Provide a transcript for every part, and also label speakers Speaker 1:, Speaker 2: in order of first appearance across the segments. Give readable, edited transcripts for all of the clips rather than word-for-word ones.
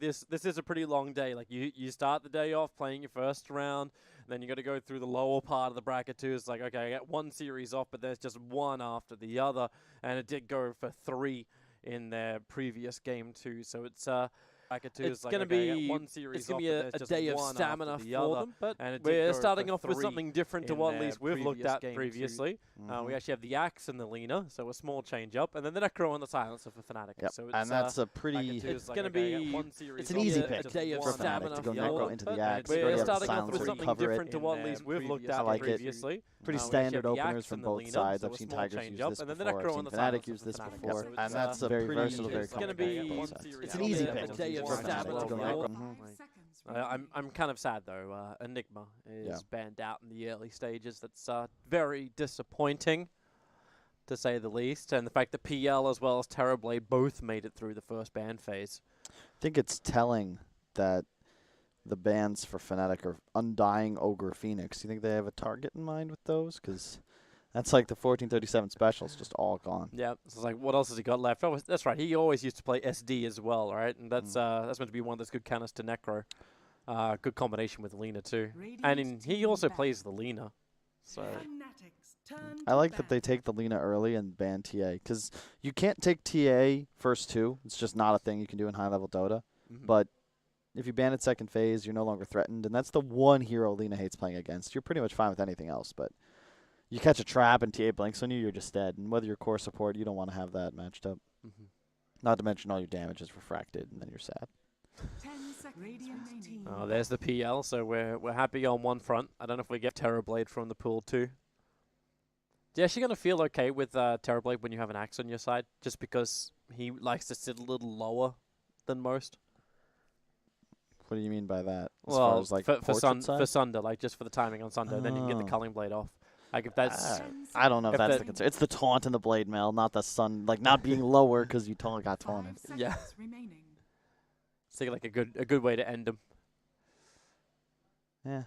Speaker 1: this is a pretty long day. Like you start the day off playing your first round, and then you got to go through the lower part of the bracket too. It's like, okay, I get one series off, but there's just one after the other, and it did go for 3 in their previous game too. So it's it's going to be a day of stamina for them, but we're starting off with something different to what at least we've looked at previously. We actually have the Axe and the Lena, so a small change up, and then the Necro and the Silencer for Fnaitc.
Speaker 2: Yep.
Speaker 1: So it's,
Speaker 2: and that's a pretty.
Speaker 1: It's going to be
Speaker 2: it's an easy pick
Speaker 1: a day of
Speaker 2: for
Speaker 1: stamina
Speaker 2: Fnaitc to go
Speaker 1: for
Speaker 2: Necro
Speaker 1: them,
Speaker 2: into the Axe.
Speaker 1: we're starting off with something different to what at least we've looked at previously.
Speaker 2: Pretty standard openers from both sides. I've seen Tigers use this before. I've seen Fnaitc use this before.
Speaker 3: And that's a
Speaker 2: very
Speaker 3: pretty
Speaker 2: versatile, very
Speaker 1: It's going to
Speaker 2: comfortable.
Speaker 1: be
Speaker 2: It's an easy pick.
Speaker 1: A day of
Speaker 2: for Fnaitc
Speaker 1: stamina
Speaker 2: to go
Speaker 1: for
Speaker 2: Necro.
Speaker 1: them. I'm kind of sad though. Enigma is banned out in the early stages. That's very disappointing, to say the least. And the fact that PL as well as Terrorblade both made it through the first ban phase.
Speaker 2: I think it's telling that the bans for Fnaitc are Undying, Ogre, Phoenix. Do you think they have a target in mind with those? Because that's like the 1437 specials, just all gone.
Speaker 1: Yeah, so it's like, what else has he got left? Oh, that's right. He always used to play SD as well, right? And that's meant to be one that's good counters to Necro. Good combination with Lena too. And he also plays the Lena. So
Speaker 2: I like that they take the Lena early and ban TA, because you can't take TA first 2. It's just not a thing you can do in high-level Dota. But if you ban it second phase, you're no longer threatened, and that's the one hero Lena hates playing against. You're pretty much fine with anything else, but you catch a trap and TA blinks on you, you're just dead. And whether you're core support, you don't want to have that matched up. Not to mention all your damage is refracted, and then you're sad.
Speaker 1: Oh, there's the PL, so we're happy on one front. I don't know if we get Terrorblade from the pool too. Do you actually going to feel okay with Terrorblade when you have an Axe on your side, just because he likes to sit a little lower than most?
Speaker 2: What do you mean by that? As
Speaker 1: well,
Speaker 2: far as like
Speaker 1: for Sunder, like just for the timing on Sunder, then you can get the Culling Blade off. Like if that's,
Speaker 2: I don't know if that's the concern. It's the taunt and the blade mail, not the sun, like not being lower because you got taunted.
Speaker 1: Yeah. It's like a good way to end him.
Speaker 2: Yeah.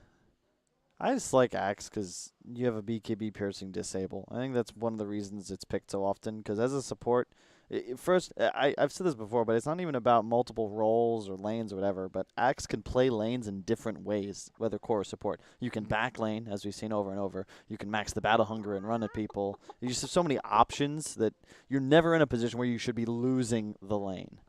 Speaker 2: I just like Axe because you have a BKB piercing disable. I think that's one of the reasons it's picked so often, because as a support, first, I've said this before, but it's not even about multiple roles or lanes or whatever, but Axe can play lanes in different ways, whether core or support. You can back lane, as we've seen over and over. You can max the battle hunger and run at people. You just have so many options that you're never in a position where you should be losing the lane.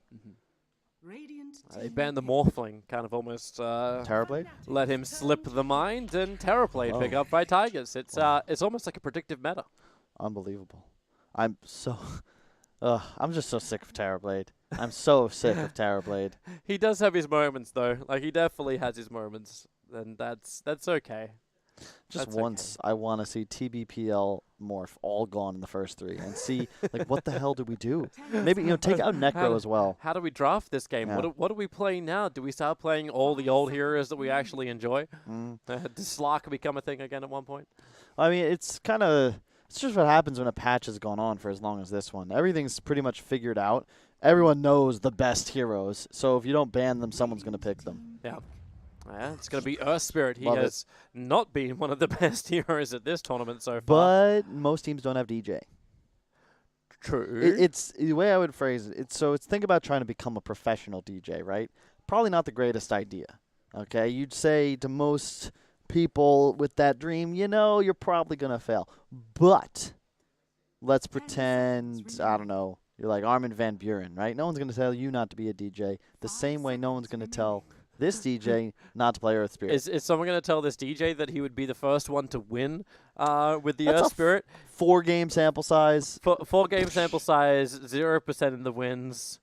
Speaker 1: They banned the Morphling, kind of almost
Speaker 2: Terrorblade?
Speaker 1: Let him slip the mind, and Terrorblade pick up by Tigers. It's almost like a predictive meta.
Speaker 2: Unbelievable. I'm so I'm just so sick of Terrorblade. I'm so sick of Terrorblade.
Speaker 1: He does have his moments though. Like he definitely has his moments, and that's okay.
Speaker 2: Just once, I want to see TBPL morph all gone in the first 3 and see, like, what the hell do we do? Maybe, take out Necro as well.
Speaker 1: How do we draft this game?
Speaker 2: Yeah.
Speaker 1: What do we play now? Do we start playing all the old heroes that we actually enjoy? Does Slark become a thing again at one point?
Speaker 2: I mean, it's just what happens when a patch has gone on for as long as this one. Everything's pretty much figured out. Everyone knows the best heroes, so if you don't ban them, someone's going to pick them.
Speaker 1: Yeah. Yeah, it's going to be Earth Spirit. He has not been one of the best heroes at this tournament so far.
Speaker 2: But most teams don't have DJ.
Speaker 1: True.
Speaker 2: It's the way I would phrase it. It's think about trying to become a professional DJ, right? Probably not the greatest idea. Okay, you'd say to most people with that dream, you're probably going to fail. But let's pretend, I don't know, you're like Armin van Buren, right? No one's going to tell you not to be a DJ. The same way no one's going to tell this DJ not to play Earth Spirit.
Speaker 1: Is someone going to tell this DJ that he would be the first one to win with the Earth Spirit?
Speaker 2: 4-game sample size.
Speaker 1: 4-game sample size, 0% in the wins.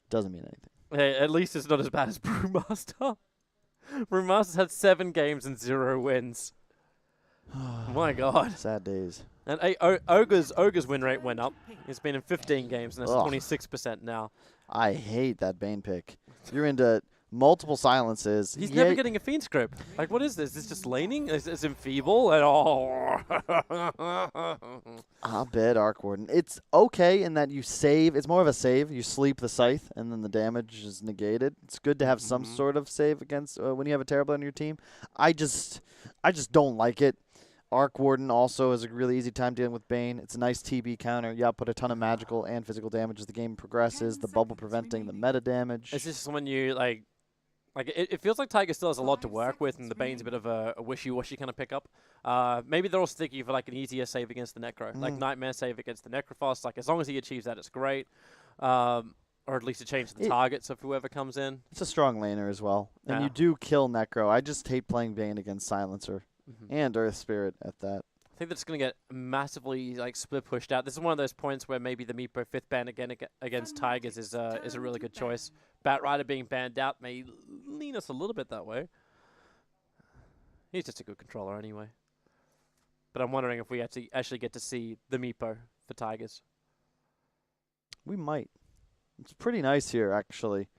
Speaker 2: Doesn't mean anything.
Speaker 1: Hey, at least it's not as bad as Brewmaster. Brewmaster's had 7 games and 0 wins. My God.
Speaker 2: Sad days.
Speaker 1: And Ogre's win rate went up. He's been in 15 games, and it's 26% now.
Speaker 2: I hate that Bane pick. You're into multiple silences.
Speaker 1: He's never getting a Fiend script. Like, what is this? Is this just laning? Is him feeble? I'll
Speaker 2: bet Arc Warden. It's okay in that you save. It's more of a save. You sleep the Scythe, and then the damage is negated. It's good to have some sort of save against when you have a Terrorblade on your team. I just don't like it. Arc Warden also is a really easy time dealing with Bane. It's a nice TB counter. You output a ton of magical and physical damage as the game progresses. The bubble preventing the meta damage.
Speaker 1: It's just when you like it feels like Tiger still has a lot to work with, and the Bane's a bit of a wishy-washy kind of pickup. Maybe they're all sticky for like an easier save against the Necro, like Nightmare save against the Necrophos. Like as long as he achieves that, it's great. Or at least to change the targets of whoever comes in.
Speaker 2: It's a strong laner as well, and you do kill Necro. I just hate playing Bane against Silencer and Earth Spirit at that.
Speaker 1: I think that's going to get massively like split pushed out. This is one of those points where maybe the Meepo 5th ban again against Tigers is a really good choice. Batrider being banned out may lean us a little bit that way. He's just a good controller anyway. But I'm wondering if we actually get to see the Meepo for Tigers.
Speaker 2: We might. It's pretty nice here, actually.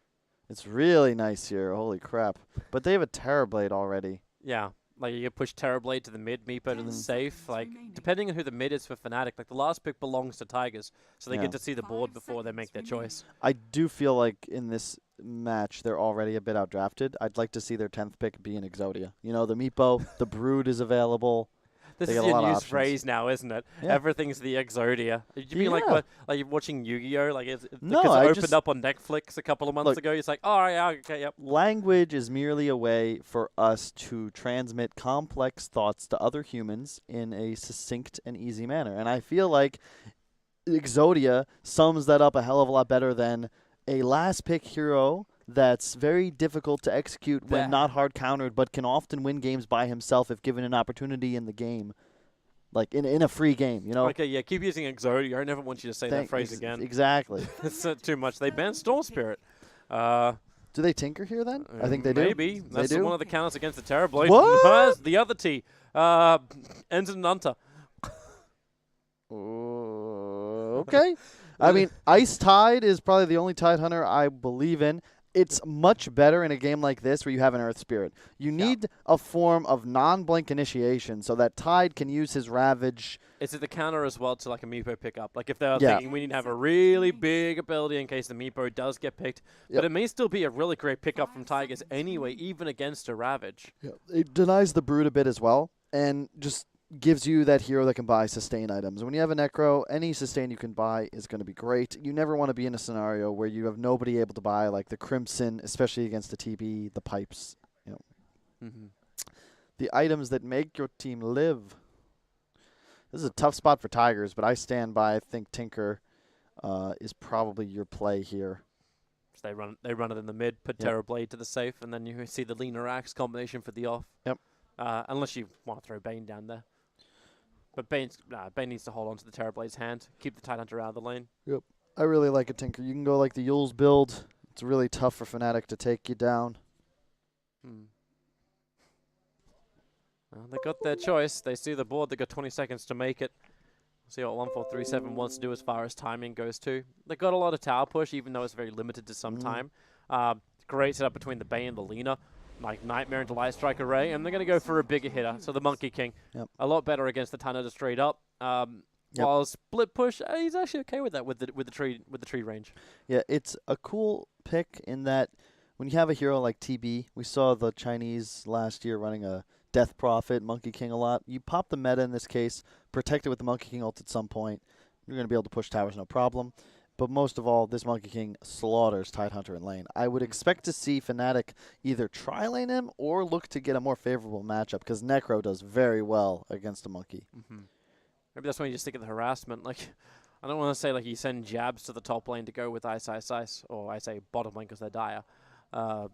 Speaker 2: It's really nice here. Holy crap. But they have a Terrorblade already.
Speaker 1: Yeah. Like, you push Terrorblade to the mid, Meepo to the safe. Like, depending on who the mid is for Fnatic, like, the last pick belongs to Tigers, so they get to see the board before they make their choice.
Speaker 2: I do feel like in this match, they're already a bit outdrafted. I'd like to see their 10th pick be an Exodia. You know, the Meepo, the Brood is available.
Speaker 1: This is your new phrase now, isn't it? Yeah. Everything's the Exodia. You mean like what? Like you're watching Yu-Gi-Oh? Like because it opened up on Netflix a couple of months ago. It's like, oh yeah, okay, yep.
Speaker 2: Language is merely a way for us to transmit complex thoughts to other humans in a succinct and easy manner, and I feel like Exodia sums that up a hell of a lot better than a last pick hero that's very difficult to execute when not hard countered, but can often win games by himself if given an opportunity in the game, like in a free game, you know?
Speaker 1: Okay, yeah, keep using Exodia. I never want you to say that phrase again.
Speaker 2: Exactly.
Speaker 1: It's too much. They banned Storm Spirit.
Speaker 2: Do they tinker here then? I think they do.
Speaker 1: Maybe. That's one of the counters against the Terrorblade.
Speaker 2: What?
Speaker 1: The other T. Ends in Nunta.
Speaker 2: Okay. I mean, Ice Tide is probably the only Tide Hunter I believe in. It's much better in a game like this where you have an Earth Spirit. You need a form of non-blink initiation so that Tide can use his Ravage.
Speaker 1: Is it the counter as well to like a Meepo pickup? Like if they're thinking we need to have a really big ability in case the Meepo does get picked. But it may still be a really great pickup from Tigers anyway, even against a Ravage.
Speaker 2: It denies the Brood a bit as well and just gives you that hero that can buy sustain items. When you have a Necro, any sustain you can buy is going to be great. You never want to be in a scenario where you have nobody able to buy, like the Crimson, especially against the TB, the Pipes. You know, the items that make your team live. This is a tough spot for Tigers, but I stand by. I think Tinker is probably your play here.
Speaker 1: So they run it in the mid, put Terrorblade to the safe, and then you see the Leaner Axe combination for the off.
Speaker 2: Yep.
Speaker 1: Unless you want to throw Bane down there. But Bane needs to hold on to the Terrorblade's hand, keep the Tidehunter out of the lane.
Speaker 2: Yep. I really like a Tinker. You can go like the Yules build. It's really tough for Fnatic to take you down.
Speaker 1: Well, they got their choice. They see the board. They got 20 seconds to make it. See what 1437 wants to do as far as timing goes too. They got a lot of tower push, even though it's very limited to some time. Great setup between the Bane and the Lina. Like Nightmare into Light Strike Array, and they're going to go for a bigger hitter. So the Monkey King, a lot better against the Tanada straight up. While split push, he's actually okay with that with the tree range. Yeah,
Speaker 2: it's a cool pick in that when you have a hero like TB, we saw the Chinese last year running a Death Prophet, Monkey King a lot. You pop the meta in this case, protect it with the Monkey King ult at some point. You're going to be able to push towers no problem. But most of all, this Monkey King slaughters Tidehunter in lane. I would expect to see Fnatic either try lane him or look to get a more favorable matchup because Necro does very well against a Monkey.
Speaker 1: Maybe that's when you just think of the harassment. Like, I don't want to say like you send jabs to the top lane to go with Ice, or I say bottom lane because they're dire. I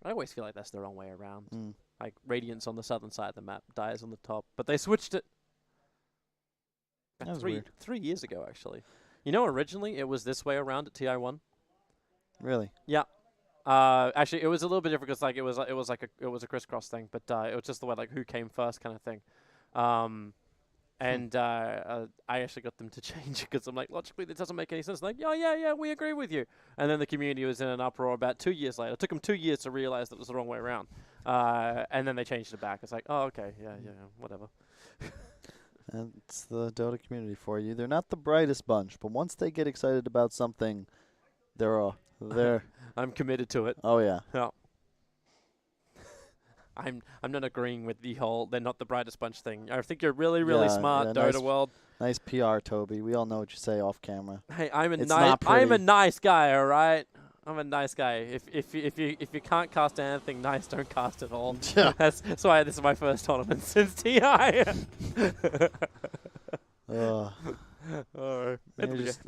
Speaker 1: always feel like that's the wrong way around. Like Radiant's on the southern side of the map, Dire's on the top, but they switched it.
Speaker 2: That was weird.
Speaker 1: 3 years ago, actually. You know, originally it was this way around at TI1.
Speaker 2: Really?
Speaker 1: Yeah. Actually, it was a little bit different because like it was a crisscross thing, but it was just the way like who came first kind of thing. And I actually got them to change it because I'm like, logically this doesn't make any sense. Like, yeah, we agree with you. And then the community was in an uproar about 2 years later. It took them 2 years to realize that it was the wrong way around. And then they changed it back. It's like, oh, okay, yeah, whatever.
Speaker 2: It's the Dota community for you. They're not the brightest bunch, but once they get excited about something, they're
Speaker 1: I'm committed to it.
Speaker 2: Oh, yeah.
Speaker 1: Yeah. I'm not agreeing with the whole they're not the brightest bunch thing. I think you're really, really smart, Dota
Speaker 2: nice,
Speaker 1: World.
Speaker 2: Nice PR, Toby. We all know what you say off camera.
Speaker 1: Hey, I'm a
Speaker 2: pretty.
Speaker 1: nice guy, all right? I'm a nice guy. If you can't cast anything nice, don't cast at all.
Speaker 2: Yeah.
Speaker 1: That's why this is my first tournament since TI.
Speaker 2: You're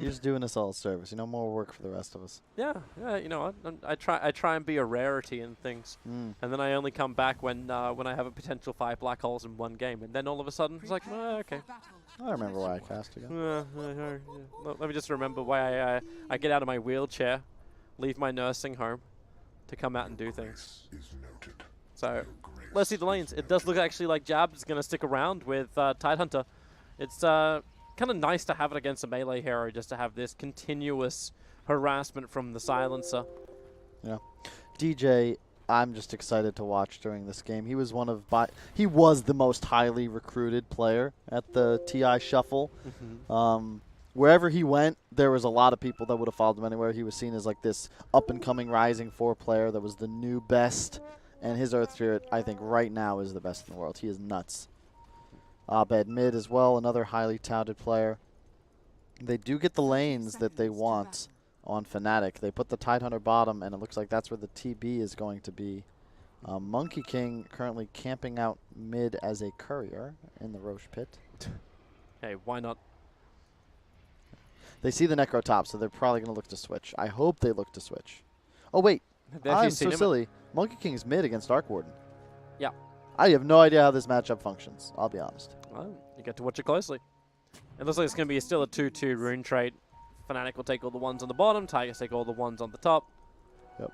Speaker 2: just doing us all a service. More work for the rest of us.
Speaker 1: Yeah. You know what? I try and be a rarity in things, and then I only come back when I have a potential 5 black holes in one game, and then all of a sudden it's like, oh, okay.
Speaker 2: I remember why I cast again.
Speaker 1: Let me just remember why I get out of my wheelchair, leave my nursing home, to come out and do things. So let's see the lanes. It does look actually like Jab is going to stick around with Tidehunter. It's kind of nice to have it against a melee hero, just to have this continuous harassment from the silencer.
Speaker 2: Yeah. DJ, I'm just excited to watch during this game. He was he was the most highly recruited player at the TI Shuffle. Wherever he went, there was a lot of people that would have followed him anywhere. He was seen as like this up-and-coming Rising 4 player that was the new best. And his Earth Spirit, I think, right now is the best in the world. He is nuts. Abed mid as well, another highly touted player. They do get the lanes that they want on Fnaitc. They put the Tidehunter bottom, and it looks like that's where the TB is going to be. Monkey King currently camping out mid as a courier in the Roche pit.
Speaker 1: Hey, why not?
Speaker 2: They see the Necro top, so they're probably going to look to switch. I hope they look to switch. Oh, wait. I'm so silly. Monkey King is mid against Dark Warden.
Speaker 1: Yeah.
Speaker 2: I have no idea how this matchup functions, I'll be honest.
Speaker 1: Well, you get to watch it closely. It looks like it's going to be still a 2-2 rune trade. Fnaitc will take all the ones on the bottom. Tigers take all the ones on the top.
Speaker 2: Yep.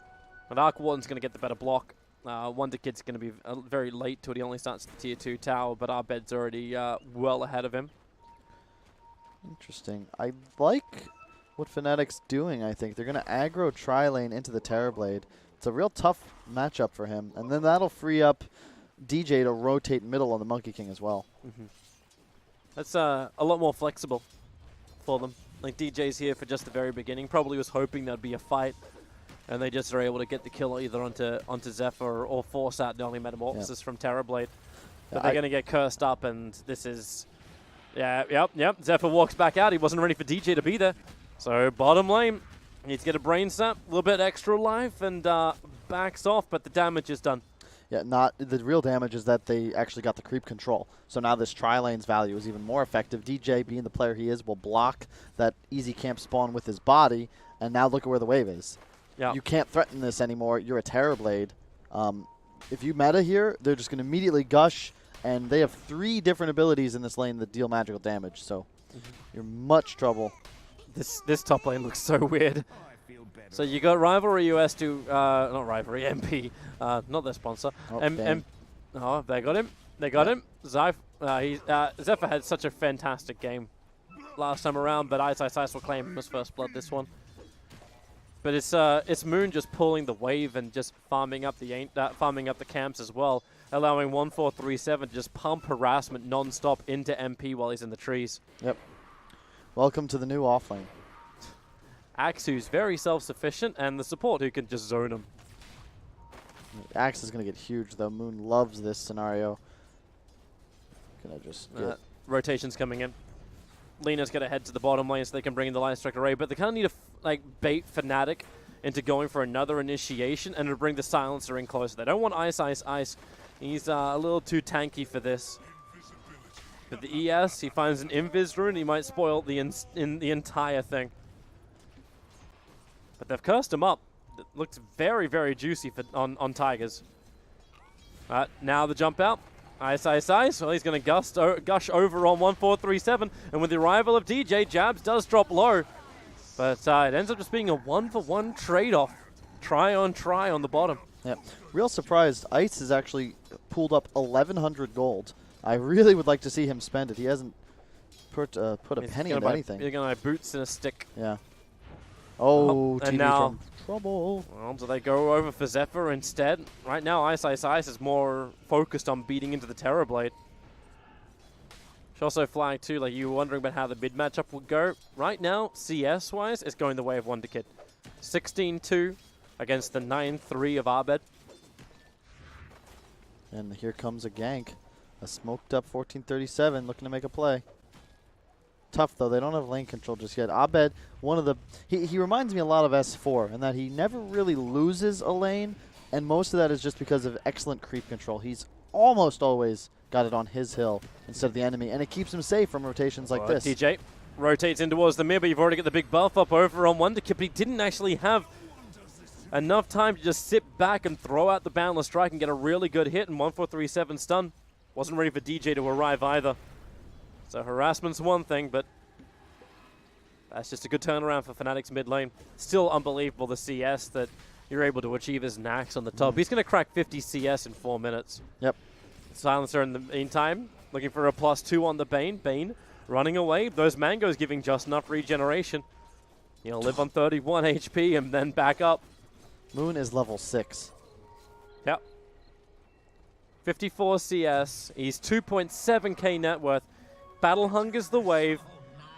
Speaker 1: And Dark Warden's going to get the better block. Wonder Kid's going to be very late to it. He only starts the tier 2 tower, but our bed's already well ahead of him.
Speaker 2: Interesting. I like what Fnatic's doing, I think. They're going to aggro Tri-Lane into the Terrorblade. It's a real tough matchup for him. And then that'll free up DJ to rotate middle on the Monkey King as well.
Speaker 1: That's a lot more flexible for them. Like, DJ's here for just the very beginning. Probably was hoping there'd be a fight. And they just are able to get the kill either onto Zephyr or force out the only Metamorphosis from Terrorblade. But they're going to get cursed up, and this is... Yep. Zephyr walks back out. He wasn't ready for DJ to be there. So bottom lane, needs to get a brain snap, a little bit extra life, and backs off, but the damage is done.
Speaker 2: Yeah, the real damage is that they actually got the creep control. So now this Tri-Lane's value is even more effective. DJ, being the player he is, will block that easy camp spawn with his body, and now look at where the wave is.
Speaker 1: Yeah.
Speaker 2: You can't threaten this anymore. You're a Terrorblade. If you meta here, they're just going to immediately gush, and they have 3 different abilities in this lane that deal magical damage, so you're much trouble.
Speaker 1: This top lane looks so weird. So you got Rivalry US to, not Rivalry, MP, not their sponsor.
Speaker 2: Oh,
Speaker 1: they got him. They got him. Zephyr had such a fantastic game last time around, but Ice will claim him as first blood this one. But it's Moon just pulling the wave and just farming up the camps as well, allowing 1437 to just pump harassment non-stop into MP while he's in the trees.
Speaker 2: Yep. Welcome to the new offlane.
Speaker 1: Axe, who's very self-sufficient, and the support who can just zone him.
Speaker 2: Axe is going to get huge, though. Moon loves this scenario. Gonna just get...
Speaker 1: Rotations coming in. Lena's going to head to the bottom lane so they can bring in the Line Strike Array, but they kind of need to bait Fnatic into going for another initiation and to bring the Silencer in closer. They don't want Ice. He's a little too tanky for this. But the ES, he finds an Invis rune, he might spoil the entire thing. But they've cursed him up. It looks very, very juicy on Tigers. Now the jump out. Ice. Well, he's going to gush over on 1437. And with the arrival of DJ, Jabs does drop low. But it ends up just being a 1-for-1 trade-off. Try on the bottom.
Speaker 2: Yeah. Real surprised, Ice has actually pulled up 1,100 gold. I really would like to see him spend it. He hasn't put a penny into anything.
Speaker 1: He's going to buy boots and a stick.
Speaker 2: Yeah. Oh,
Speaker 1: and now
Speaker 2: from trouble.
Speaker 1: Well, so they go over for Zephyr instead. Right now, Ice is more focused on beating into the Terrorblade. Should also flag too, like you were wondering about how the mid matchup would go. Right now, CS-wise, it's going the way of Wonder Kid. 16-2 against the 9-3 of Abed.
Speaker 2: And here comes a gank. A smoked up 1437 looking to make a play. Tough though, they don't have lane control just yet. Abed, one of the he reminds me a lot of S4 in that he never really loses a lane, and most of that is just because of excellent creep control. He's almost always got it on his hill instead of the enemy, and it keeps him safe from rotations like this.
Speaker 1: DJ rotates in towards the mid, but you've already got the big buff up over on Wonderkid, but he didn't actually have enough time to just sit back and throw out the Boundless Strike and get a really good hit, and 1437 stun. Wasn't ready for DJ to arrive either. So harassment's one thing, but that's just a good turnaround for Fnatic's mid lane. Still unbelievable the CS that you're able to achieve as Nax on the top. He's going to crack 50 CS in 4 minutes.
Speaker 2: Yep.
Speaker 1: Silencer in the meantime, looking for a +2 on the Bane. Bane running away. Those mangoes giving just enough regeneration. He'll live on 31 HP and then back up.
Speaker 2: Moon is level 6.
Speaker 1: Yep. 54 CS. He's 2.7k net worth. Battle Hunger's the wave,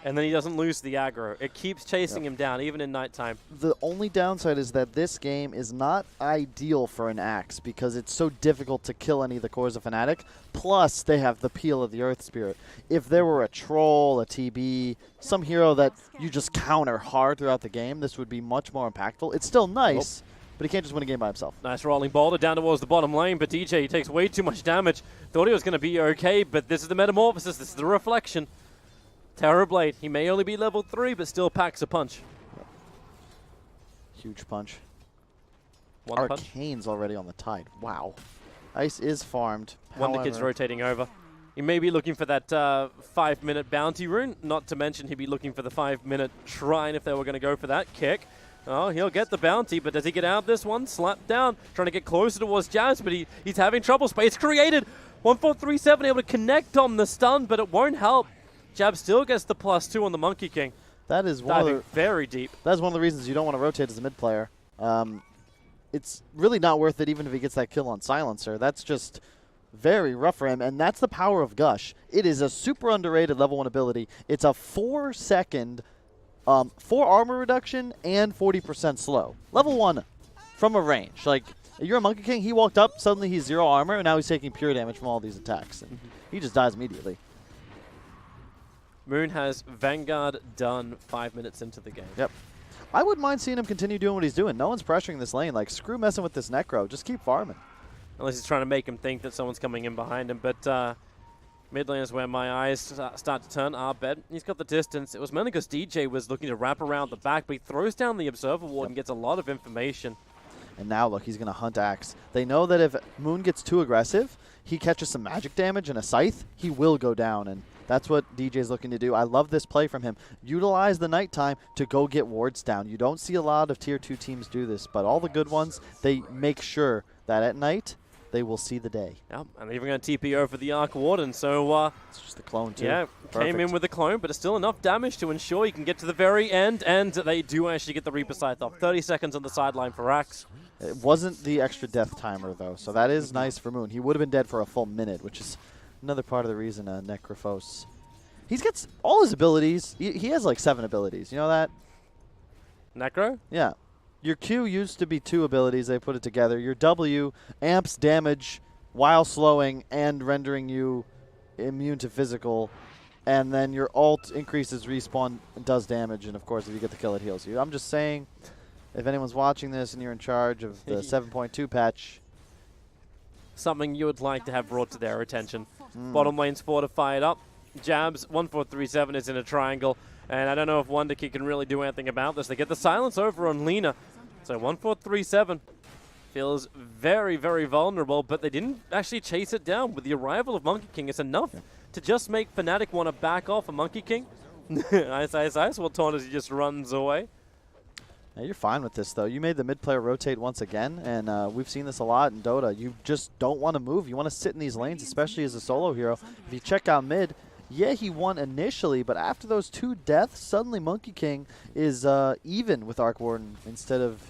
Speaker 1: and then he doesn't lose the aggro. It keeps chasing him down, even in nighttime.
Speaker 2: The only downside is that this game is not ideal for an Axe because it's so difficult to kill any of the cores of Fnatic. Plus, they have the peel of the Earth Spirit. If there were a Troll, a TB, some hero that you just counter hard throughout the game, this would be much more impactful. It's still nice, but he can't just win a game by himself.
Speaker 1: Nice rolling boulder down towards the bottom lane, but DJ takes way too much damage. Thought he was going to be okay, but this is the Metamorphosis. This is the Reflection. Terrorblade, he may only be level 3, but still packs a punch.
Speaker 2: Huge punch.
Speaker 1: One
Speaker 2: Arcane's
Speaker 1: punch.
Speaker 2: already on the tide. Wow. Ice is farmed.
Speaker 1: Wonderkid's rotating over. He may be looking for that 5-minute bounty rune, not to mention he'd be looking for the 5-minute shrine if they were going to go for that kick. Oh, he'll get the bounty, but does he get out of this one? Slapped down, trying to get closer towards Jazz, but he's having trouble. Space created. 1437 able to connect on the stun, but it won't help. Jab still gets the +2 on the Monkey King.
Speaker 2: That is one of the
Speaker 1: very deep.
Speaker 2: That's one of the reasons you don't want to rotate as a mid player. It's really not worth it even if he gets that kill on Silencer. That's just very rough for him, and that's the power of Gush. It is a super underrated level 1 ability. It's a 4-second 4 armor reduction and 40% slow. Level 1 from a range. Like, you're a Monkey King, he walked up, suddenly he's 0 armor, and now he's taking pure damage from all these attacks. And he just dies immediately.
Speaker 1: Moon has Vanguard done 5 minutes into the game.
Speaker 2: Yep. I wouldn't mind seeing him continue doing what he's doing. No one's pressuring this lane. Like, screw messing with this Necro. Just keep farming.
Speaker 1: Unless he's trying to make him think that someone's coming in behind him. But mid lane is where my eyes start to turn. Abed, he's got the distance. It was mainly because DJ was looking to wrap around the back, but he throws down the Observer Ward and gets a lot of information.
Speaker 2: And now, look, he's going to hunt Axe. They know that if Moon gets too aggressive, he catches some magic damage and a Scythe, he will go down. And that's what DJ's looking to do. I love this play from him. Utilize the nighttime to go get wards down. You don't see a lot of Tier 2 teams do this, but all the good ones, they make sure that at night, they will see the day.
Speaker 1: Yep, and even going to TP over the Arc Warden, so
Speaker 2: it's just the clone too.
Speaker 1: Yeah, came in with the clone, but it's still enough damage to ensure you can get to the very end, and they do actually get the Reaper Scythe off. 30 seconds on the sideline for Axe.
Speaker 2: It wasn't the extra death timer, though, so that is nice for Moon. He would have been dead for a full minute, which is another part of the reason Necrophos. He's got all his abilities. He has like 7 abilities. You know that?
Speaker 1: Necro?
Speaker 2: Yeah. Your Q used to be 2 abilities. They put it together. Your W amps damage while slowing and rendering you immune to physical. And then your ult increases respawn and does damage. And, of course, if you get the kill, it heals you. I'm just saying, if anyone's watching this and you're in charge of the 7.2 patch.
Speaker 1: Something you would like to have brought to their attention. Bottom lane's fortified up. Jabs, 1437 is in a triangle. And I don't know if Wonderkid can really do anything about this. They get the silence over on Lina. So 1437 feels very, very vulnerable, but they didn't actually chase it down. With the arrival of Monkey King, it's enough to just make Fnatic want to back off a Monkey King. Ice, well, taunt as he just runs away.
Speaker 2: Yeah, you're fine with this, though. You made the mid player rotate once again, and we've seen this a lot in Dota. You just don't want to move. You want to sit in these lanes, especially as a solo hero. If you check out mid, yeah, he won initially, but after those 2 deaths, suddenly Monkey King is even with Arc Warden instead of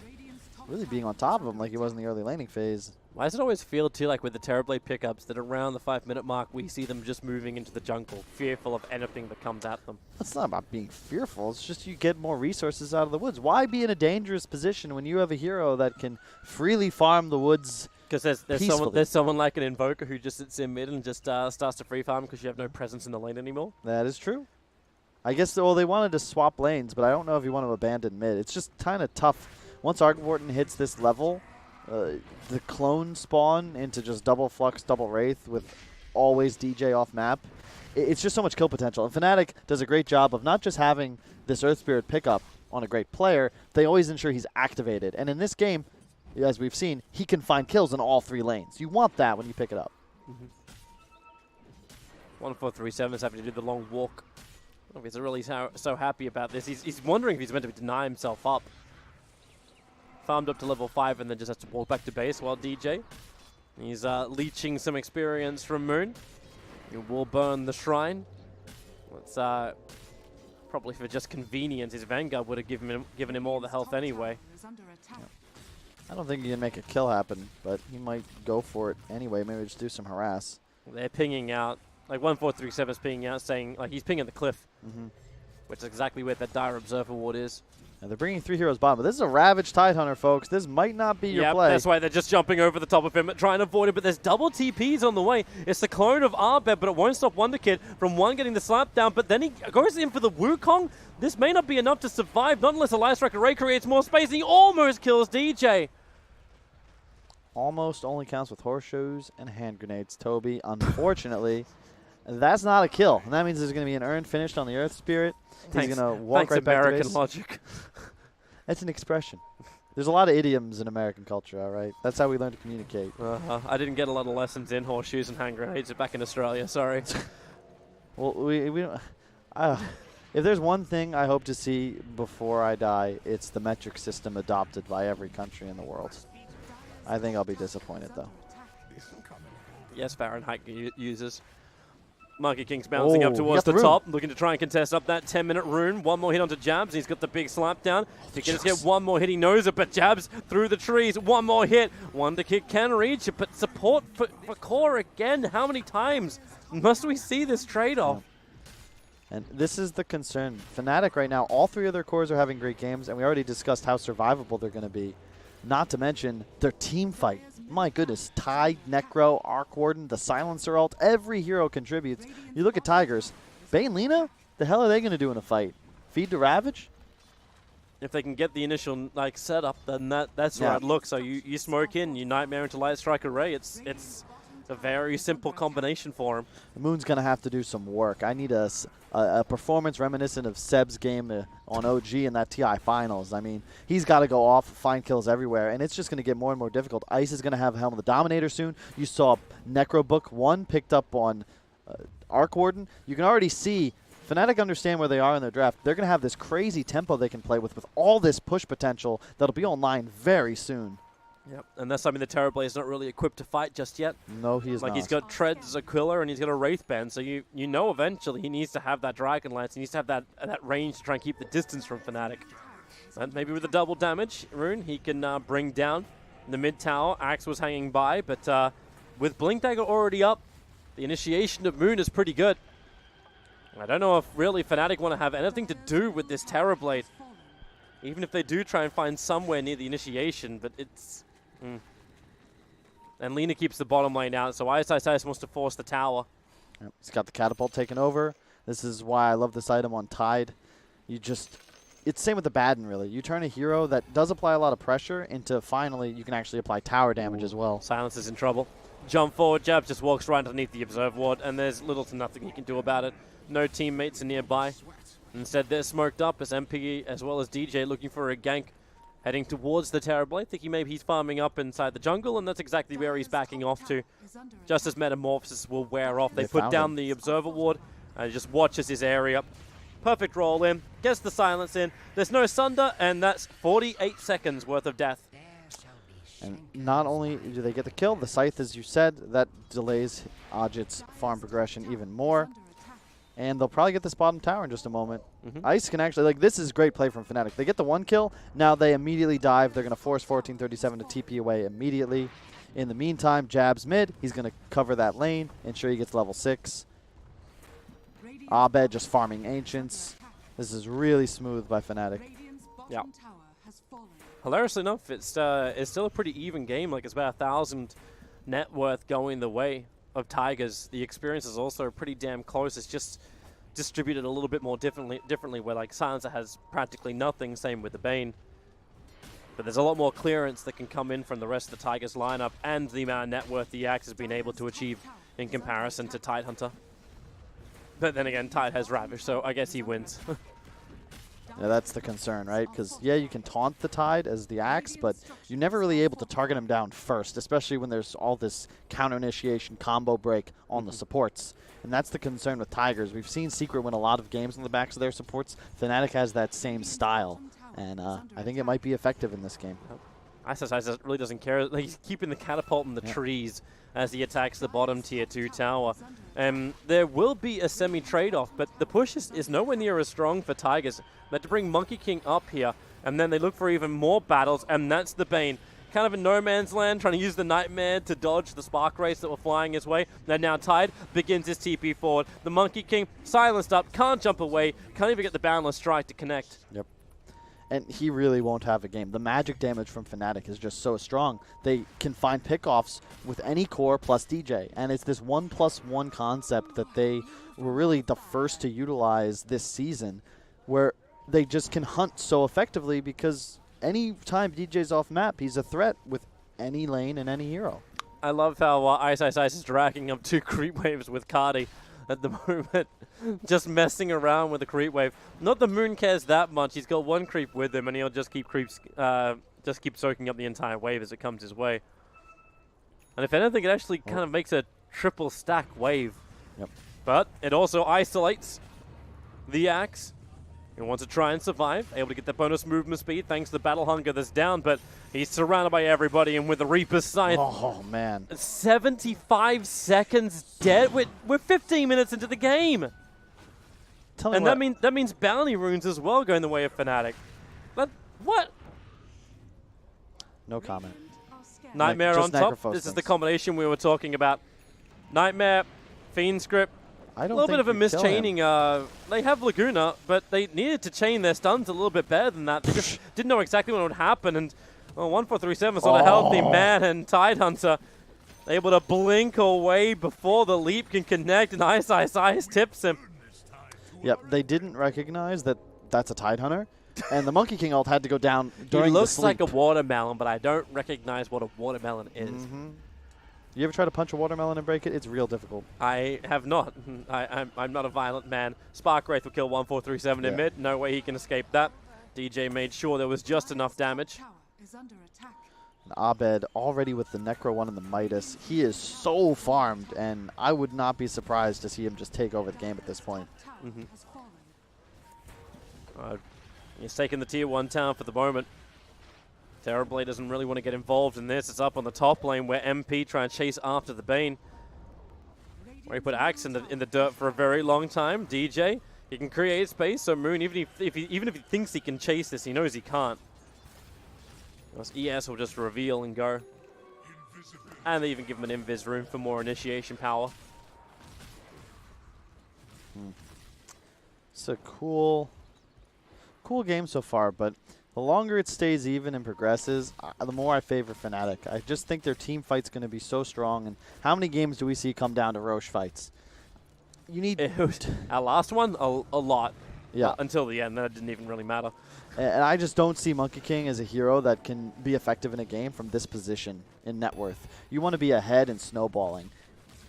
Speaker 2: really being on top of him like he was in the early laning phase.
Speaker 1: Why does it always feel, too, like with the Terrorblade pickups, that around the 5-minute mark, we see them just moving into the jungle, fearful of anything that comes at them?
Speaker 2: It's not about being fearful. It's just you get more resources out of the woods. Why be in a dangerous position when you have a hero that can freely farm the woods
Speaker 1: Because there's someone like an Invoker who just sits in mid and just starts to free farm because you have no presence in the lane anymore.
Speaker 2: That is true. I guess they wanted to swap lanes, but I don't know if you want to abandon mid. It's just kind of tough. Once Argvorten hits this level, the clone spawn into just double Flux, double Wraith with always DJ off map. It's just so much kill potential. And Fnaitc does a great job of not just having this Earth Spirit pickup on a great player, they always ensure he's activated. And in this game, as we've seen, he can find kills in all 3 lanes. You want that when you pick it up.
Speaker 1: 1437 is having to do the long walk. I don't know if he's really so happy about this. He's wondering if he's meant to deny himself up. Farmed up to level 5 and then just has to walk back to base while DJ. He's leeching some experience from Moon. He will burn the shrine. Let's probably for just convenience, his Vanguard would have given him all the health anyway.
Speaker 2: I don't think he can make a kill happen, but he might go for it anyway. Maybe just do some harass.
Speaker 1: They're pinging out, like 1437 is pinging out, saying like he's pinging the cliff, which is exactly where that Dire Observer Ward is.
Speaker 2: And they're bringing 3 heroes bottom, but this is a Ravaged Tidehunter, folks. This might not be your play.
Speaker 1: That's why they're just jumping over the top of him, trying to avoid it, but there's double TPs on the way. It's the clone of Arbed, but it won't stop Wonderkid from one getting the slap down, but then he goes in for the Wukong. This may not be enough to survive, not unless a Light Strike Array creates more space, and he almost kills DJ.
Speaker 2: Almost only counts with horseshoes and hand grenades, Toby. Unfortunately, that's not a kill. And that means there's going to be an urn finished on the Earth Spirit. He's going to walk right back to base.
Speaker 1: American logic.
Speaker 2: That's an expression. There's a lot of idioms in American culture, all right? That's how we learn to communicate.
Speaker 1: I didn't get a lot of lessons in horseshoes and hand grenades back in Australia, sorry.
Speaker 2: Well, we don't... if there's one thing I hope to see before I die, it's the metric system adopted by every country in the world. I think I'll be disappointed, though.
Speaker 1: Yes, Fahrenheit users. Monkey King's bouncing up towards the top, looking to try and contest up that 10-minute rune. One more hit onto Jabs. He's got the big slap down. If he can just get one more hit, he knows it, but Jabs through the trees. One more hit. Wonderkid can reach it, but support for Core again. How many times must we see this trade-off?
Speaker 2: And this is the concern. Fnaitc right now, all 3 of their cores are having great games, and we already discussed how survivable they're going to be. Not to mention their team fight. My goodness, Tide, Necro, Arc Warden, the Silencer ult, every hero contributes. You look at Tigers, Bane Lina, the hell are they going to do in a fight? Feed to Ravage?
Speaker 1: If they can get the initial setup, then that's where I'd look. So you smoke in, you Nightmare into Light Strike Array. It's a very simple combination for him.
Speaker 2: Moon's going to have to do some work. I need a performance reminiscent of Seb's game on OG in that TI Finals. I mean, he's got to go off, find kills everywhere, and it's just going to get more and more difficult. Ice is going to have Helm of the Dominator soon. You saw Necro Book 1 picked up on Arc Warden. You can already see Fnaitc understand where they are in their draft. They're going to have this crazy tempo they can play with all this push potential that'll be online very soon.
Speaker 1: Yep, and that's something the Terrorblade is not really equipped to fight just yet.
Speaker 2: No, he is not.
Speaker 1: He's got Treads, Aquila, and he's got a Wraithband, so you know eventually he needs to have that Dragon Lance. He needs to have that range to try and keep the distance from Fnaitc. And maybe with the double damage, Rune, he can bring down the mid tower. Axe was hanging by, but with Blink Dagger already up, the initiation of Moon is pretty good. I don't know if really Fnaitc want to have anything to do with this Terrorblade. Even if they do try and find somewhere near the initiation, but it's... And Lina keeps the bottom lane out, so Ice wants to force the tower.
Speaker 2: Yep. He's got the catapult taken over. This is why I love this item on Tide. It's same with the Baden, really. You turn a hero that does apply a lot of pressure into finally you can actually apply tower damage as well.
Speaker 1: Silence is in trouble. Jump forward, Jab just walks right underneath the Observe Ward, and there's little to nothing he can do about it. No teammates are nearby. Instead, they're smoked up as MP as well as DJ looking for a gank. Heading towards the Terrorblade, thinking maybe he's farming up inside the jungle, and that's exactly where he's backing off to. Just as Metamorphosis will wear off, they put down the Observer Ward, and just watches his area. Perfect roll in, gets the silence in. There's no Sunder, and that's 48 seconds worth of death.
Speaker 2: And not only do they get the kill, the Scythe, as you said, that delays Ajit's farm progression even more. And they'll probably get this bottom tower in just a moment. Ice can actually, this is great play from Fnaitc. They get the 1 kill, now they immediately dive. They're going to force 1437 to TP away immediately. In the meantime, Jab's mid. He's going to cover that lane, ensure he gets level 6. Abed just farming Ancients. This is really smooth by Fnaitc.
Speaker 1: Yeah. hilariously enough, it's still a pretty even game. Like, it's about 1,000 net worth going the way of Tigers. The experience is also pretty damn close. It's just distributed a little bit more differently where, like, Silencer has practically nothing, same with the Bane. But there's a lot more clearance that can come in from the rest of the Tigers lineup and the amount of net worth the Axe has been able to achieve in comparison to Tidehunter. But then again, Tide has Ravish, so I guess he wins.
Speaker 2: Yeah, that's the concern, right? Because, yeah, you can taunt the Tide as the Axe, but you're never really able to target him down first, especially when there's all this counter-initiation combo break on the supports. And that's the concern with Tigers. We've seen Secret win a lot of games on the backs of their supports. Fnaitc has that same style, and I think it might be effective in this game.
Speaker 1: ISIS really doesn't care. Like, he's keeping the catapult in the trees as he attacks the bottom tier 2 tower. There will be a semi-trade-off, but the push is nowhere near as strong for Tigers. They have to bring Monkey King up here, and then they look for even more battles, and that's the Bane. Kind of in no man's land, trying to use the Nightmare to dodge the Spark Rays that were flying his way. And now Tide begins his TP forward. The Monkey King silenced up, can't jump away, can't even get the Boundless Strike to connect.
Speaker 2: Yep. And he really won't have a game. The magic damage from Fnaitc is just so strong. They can find pickoffs with any core plus DJ. And it's this 1+1 concept that they were really the first to utilize this season, where they just can hunt so effectively because any time DJ's off map, he's a threat with any lane and any hero.
Speaker 1: I love how Ice is racking up 2 creep waves with Cardi at the moment. Just messing around with the creep wave. Not that Moon cares that much. He's got 1 creep with him, and he'll just keep soaking up the entire wave as it comes his way. And if anything, it actually kind of makes a triple stack wave.
Speaker 2: Yep.
Speaker 1: But it also isolates the Axe. He wants to try and survive, able to get the bonus movement speed thanks to the battle hunger that's down, but he's surrounded by everybody, and with the Reaper's Scythe.
Speaker 2: Oh, man.
Speaker 1: 75 seconds dead. We're 15 minutes into the game.
Speaker 2: Tell me
Speaker 1: that means bounty runes as well going the way of Fnaitc. What?
Speaker 2: No comment.
Speaker 1: Nightmare on top.
Speaker 2: Necrophos
Speaker 1: This is
Speaker 2: things.
Speaker 1: the combination we were talking about. Nightmare, Fiend Script.
Speaker 2: I don't
Speaker 1: A little bit of a
Speaker 2: think you kill him.
Speaker 1: mischaining. They have Laguna, but they needed to chain their stuns a little bit better than that. They just didn't know exactly what would happen. And 1437 is on a healthy man, and Tidehunter able to blink away before the leap can connect, and Ice tips him.
Speaker 2: Yep, they didn't recognize that that's a Tidehunter, and the Monkey King ult had to go down during
Speaker 1: He looks
Speaker 2: the
Speaker 1: like
Speaker 2: sleep.
Speaker 1: a watermelon, but I don't recognize what a watermelon is.
Speaker 2: You ever try to punch a watermelon and break it? It's real difficult.
Speaker 1: I have not. I'm not a violent man. Spark Wraith will kill 1437 in mid. No way he can escape that. DJ made sure there was just enough damage.
Speaker 2: And Abed already with the Necro 1 and the Midas. He is so farmed, and I would not be surprised to see him just take over the game at this point.
Speaker 1: He's taking the tier 1 town for the moment. Terrorblade doesn't really want to get involved in this. It's up on the top lane where MP try and chase after the Bane. Where he put Axe in the dirt for a very long time. DJ, he can create space, so Moon, even if he thinks he can chase this, he knows he can't. ES will just reveal and go. And they even give him an invis rune for more initiation power.
Speaker 2: It's a cool game so far, but the longer it stays even and progresses, the more I favor Fnaitc. I just think their team fight's going to be so strong. And how many games do we see come down to Roche fights? You need
Speaker 1: our last one, a lot.
Speaker 2: Yeah.
Speaker 1: Until the end, that didn't even really matter.
Speaker 2: And I just don't see Monkey King as a hero that can be effective in a game from this position in net worth. You want to be ahead and snowballing.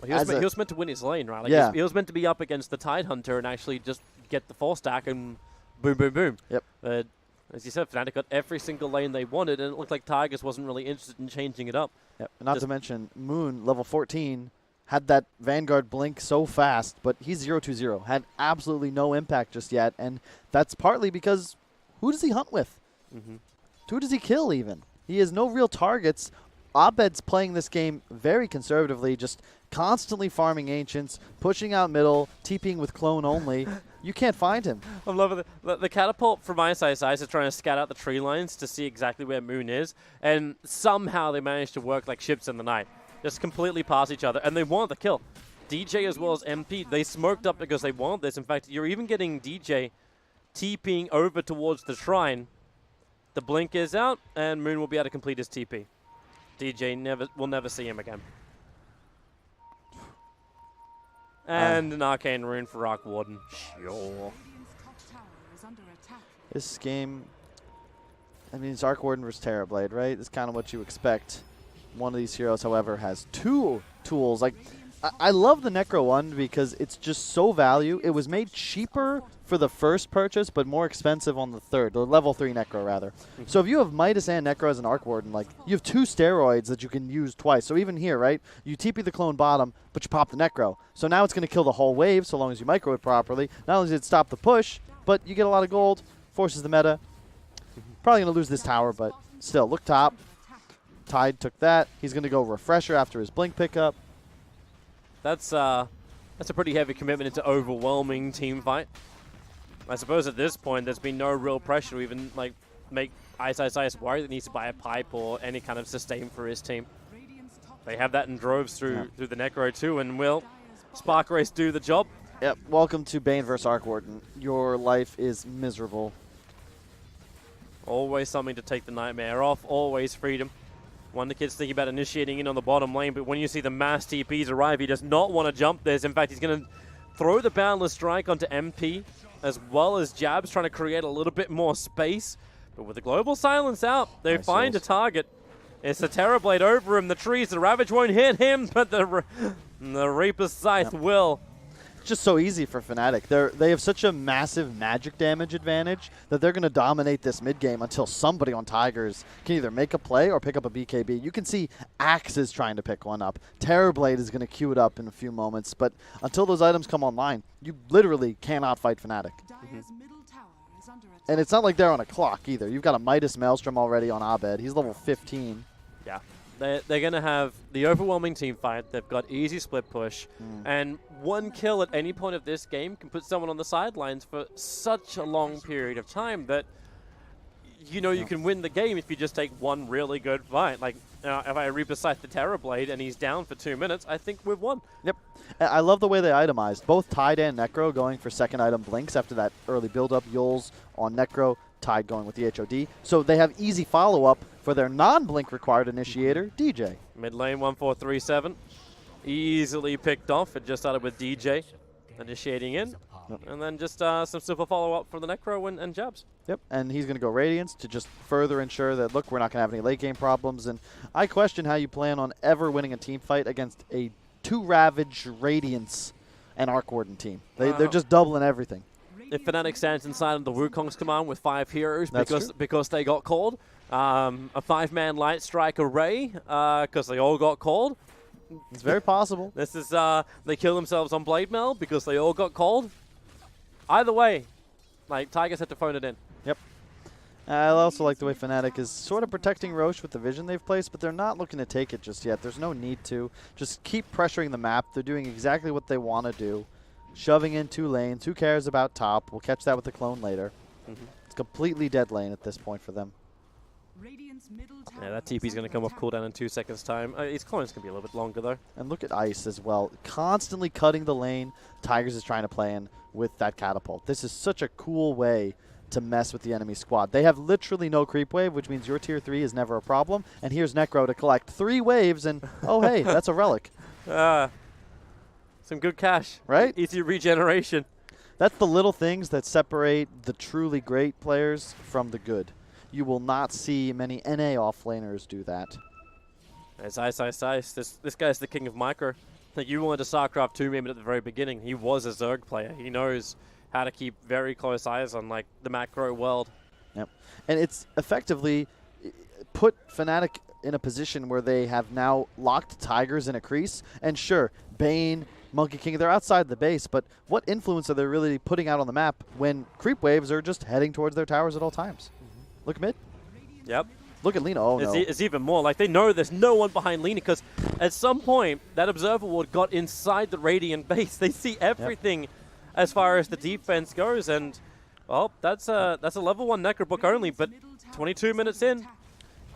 Speaker 1: Well, he was meant to win his lane, right? Like
Speaker 2: Yeah.
Speaker 1: He was meant to be up against the Tidehunter and actually just get the 4-stack and boom, boom, boom.
Speaker 2: Yep.
Speaker 1: But as you said, Fnaitc got every single lane they wanted, and it looked like Tigers wasn't really interested in changing it up.
Speaker 2: Yep. Not to mention, Moon, level 14, had that Vanguard blink so fast, but he's 0-2-0. Had absolutely no impact just yet, and that's partly because who does he hunt with? Who does he kill even? He has no real targets. Abed's playing this game very conservatively, just constantly farming Ancients, pushing out middle, TPing with clone only. You can't find him.
Speaker 1: I'm loving the catapult from ISIS is trying to scout out the tree lines to see exactly where Moon is, and somehow they managed to work like ships in the night. Just completely past each other, and they wanted the kill. DJ as well as MP, they smoked up because they wanted this. In fact, you're even getting DJ TPing over towards the shrine The blink is out, and Moon will be able to complete his TP. DJ will never see him again. And an Arcane Rune for Arc Warden. Sure.
Speaker 2: This game, I mean, it's Arc Warden versus Terrorblade, right? It's kind of what you expect. One of these heroes, however, has 2 tools. Like, I love the Necro one because it's just so value. It was made cheaper for the first purchase, but more expensive on the third, or level 3 Necro, rather. So if you have Midas and Necro as an Arc Warden, like, you have 2 steroids that you can use twice. So even here, right, you TP the clone bottom, but you pop the Necro. So now it's going to kill the whole wave so long as you micro it properly. Not only does it stop the push, but you get a lot of gold, forces the meta. Probably going to lose this tower, but still, look top. Tide took that. He's going to go Refresher after his Blink pickup.
Speaker 1: That's a pretty heavy commitment into overwhelming team fight. I suppose at this point there's been no real pressure to even like make Ice worry that he needs to buy a pipe or any kind of sustain for his team. They have that in droves through the Necro too, and will Spark Race do the job?
Speaker 2: Yep. Welcome to Bane vs Arc Warden. Your life is miserable.
Speaker 1: Always something to take the nightmare off. Always freedom. One of the kids thinking about initiating in on the bottom lane, but when you see the mass TPs arrive, he does not want to jump this. In fact, he's going to throw the Boundless Strike onto MP, as well as Jabs, trying to create a little bit more space. But with the Global Silence out, they find a target. It's the Terrorblade over him. The trees, the Ravage won't hit him, but the Reaper's Scythe will.
Speaker 2: It's just so easy for Fnaitc. They have such a massive magic damage advantage that they're going to dominate this mid game until somebody on Tigers can either make a play or pick up a BKB. You can see Axe is trying to pick one up. Terrorblade is going to queue it up in a few moments, but until those items come online, you literally cannot fight Fnaitc. And it's not like they're on a clock either. You've got a Midas Maelstrom already on Abed. He's level 15.
Speaker 1: Yeah. They're going to have the overwhelming team fight. They've got easy split push. And one kill at any point of this game can put someone on the sidelines for such a long period of time that, you know, you can win the game if you just take one really good fight. Like, if I Reaper Scythe the Terrorblade and he's down for 2 minutes, I think we've won. Yep.
Speaker 2: I love the way they itemized. Both Tide and Necro going for second item blinks after that early build-up. Yules on Necro, Tide going with the HOD. So they have easy follow-up for their non-blink required initiator, DJ.
Speaker 1: Mid lane 1437. Easily picked off. It just started with DJ initiating in. And then just some super follow-up for the Necro and Jabs.
Speaker 2: Yep, and he's going to go Radiance to just further ensure that, look, we're not going to have any late game problems. And I question how you plan on ever winning a team fight against a 2 Ravage, Radiance, and Arc Warden team. They're just doubling everything.
Speaker 1: If Fnaitc stands inside of the Wukong's command with 5 heroes because they got called, a 5-man Light Strike array because they all got called.
Speaker 2: It's very possible.
Speaker 1: This is they kill themselves on Blade Mail because they all got called. Either way, like, Tigers had to phone it in.
Speaker 2: Yep. I also like the way Fnaitc is sort of protecting Roche with the vision they've placed, but they're not looking to take it just yet. There's no need to. Just keep pressuring the map. They're doing exactly what they want to do. Shoving in 2 lanes. Who cares about top? We'll catch that with the clone later. It's completely dead lane at this point for them.
Speaker 1: Yeah, that TP's going to come off cooldown in 2 seconds' time. His clones can be a little bit longer, though.
Speaker 2: And look at Ice as well. Constantly cutting the lane. Tigers is trying to play in with that catapult. This is such a cool way to mess with the enemy squad. They have literally no creep wave, which means your tier 3 is never a problem. And here's Necro to collect 3 waves, and oh, hey, that's a relic.
Speaker 1: Some good cash.
Speaker 2: Right?
Speaker 1: Easy regeneration.
Speaker 2: That's the little things that separate the truly great players from the good. You will not see many NA offlaners do that.
Speaker 1: It's Ice. This guy's the king of micro. Like, you wanted a StarCraft 2 meme at the very beginning. He was a Zerg player. He knows how to keep very close eyes on, like, the macro world.
Speaker 2: Yep. And it's effectively put Fnaitc in a position where they have now locked Tigers in a crease. And sure, Bane, Monkey King, they're outside the base, but what influence are they really putting out on the map when creep waves are just heading towards their towers at all times? Look mid.
Speaker 1: Yep.
Speaker 2: Look at Lina. Oh, no.
Speaker 1: It's even more. Like, they know there's no one behind Lina because at some point, that Observer Ward got inside the Radiant base. They see everything as far as the defense goes. And, well, that's a level 1 Necrobook only, but 22 minutes in.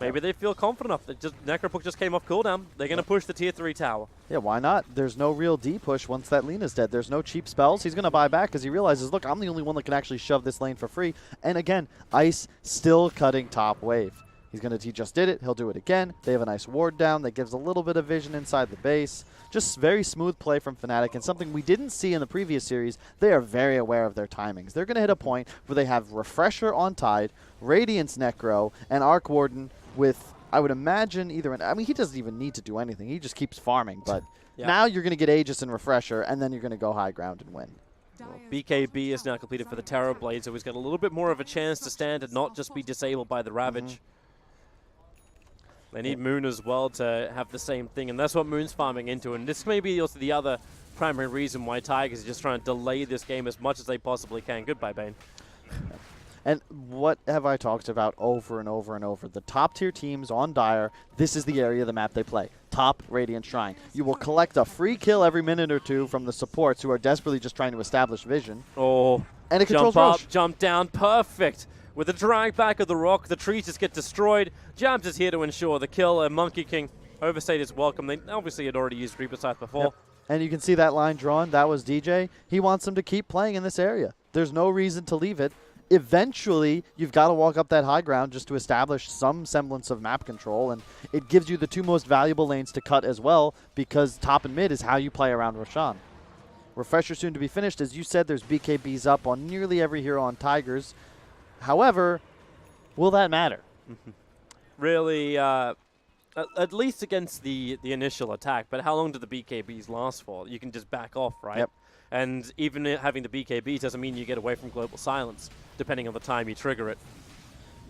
Speaker 1: Maybe they feel confident enough. That just Necropuck just came off cooldown. They're going to push the tier 3 tower.
Speaker 2: Yeah, why not? There's no real D push once that Lena's dead. There's no cheap spells. He's going to buy back because he realizes, look, I'm the only one that can actually shove this lane for free. And again, Ice still cutting top wave. He just did it. He'll do it again. They have a nice ward down that gives a little bit of vision inside the base. Just very smooth play from Fnaitc, and something we didn't see in the previous series. They are very aware of their timings. They're going to hit a point where they have Refresher on Tide, Radiance Necro, and Arc Warden with, I would imagine, he doesn't even need to do anything. He just keeps farming, but now you're going to get Aegis and Refresher, and then you're going to go high ground and win.
Speaker 1: Well, BKB is now completed for the Terror Blade, so he's got a little bit more of a chance to stand and not just be disabled by the Ravage. They need Moon as well to have the same thing, and that's what Moon's farming into. And this may be also the other primary reason why Tigers are just trying to delay this game as much as they possibly can. Goodbye, Bane.
Speaker 2: And what have I talked about over and over and over? The top tier teams on Dire, this is the area of the map they play. Top Radiant Shrine. You will collect a free kill every minute or two from the supports who are desperately just trying to establish vision.
Speaker 1: Oh,
Speaker 2: and it controls
Speaker 1: jump up,
Speaker 2: Roche.
Speaker 1: Jump down, perfect. With the drag back of the rock, the trees just get destroyed. Jabs is here to ensure the kill, and Monkey King overstayed his welcome. They obviously had already used Reaper Scythe before.
Speaker 2: Yep. And you can see that line drawn. That was DJ. He wants them to keep playing in this area. There's no reason to leave it. Eventually, you've got to walk up that high ground just to establish some semblance of map control, and it gives you the two most valuable lanes to cut as well, because top and mid is how you play around Roshan. Refresher soon to be finished. As you said, there's BKBs up on nearly every hero on Tigers. However, will that matter?
Speaker 1: Really, at least against the initial attack, but how long do the BKBs last for? You can just back off, right?
Speaker 2: Yep.
Speaker 1: And even having the BKBs doesn't mean you get away from Global Silence, depending on the time you trigger it.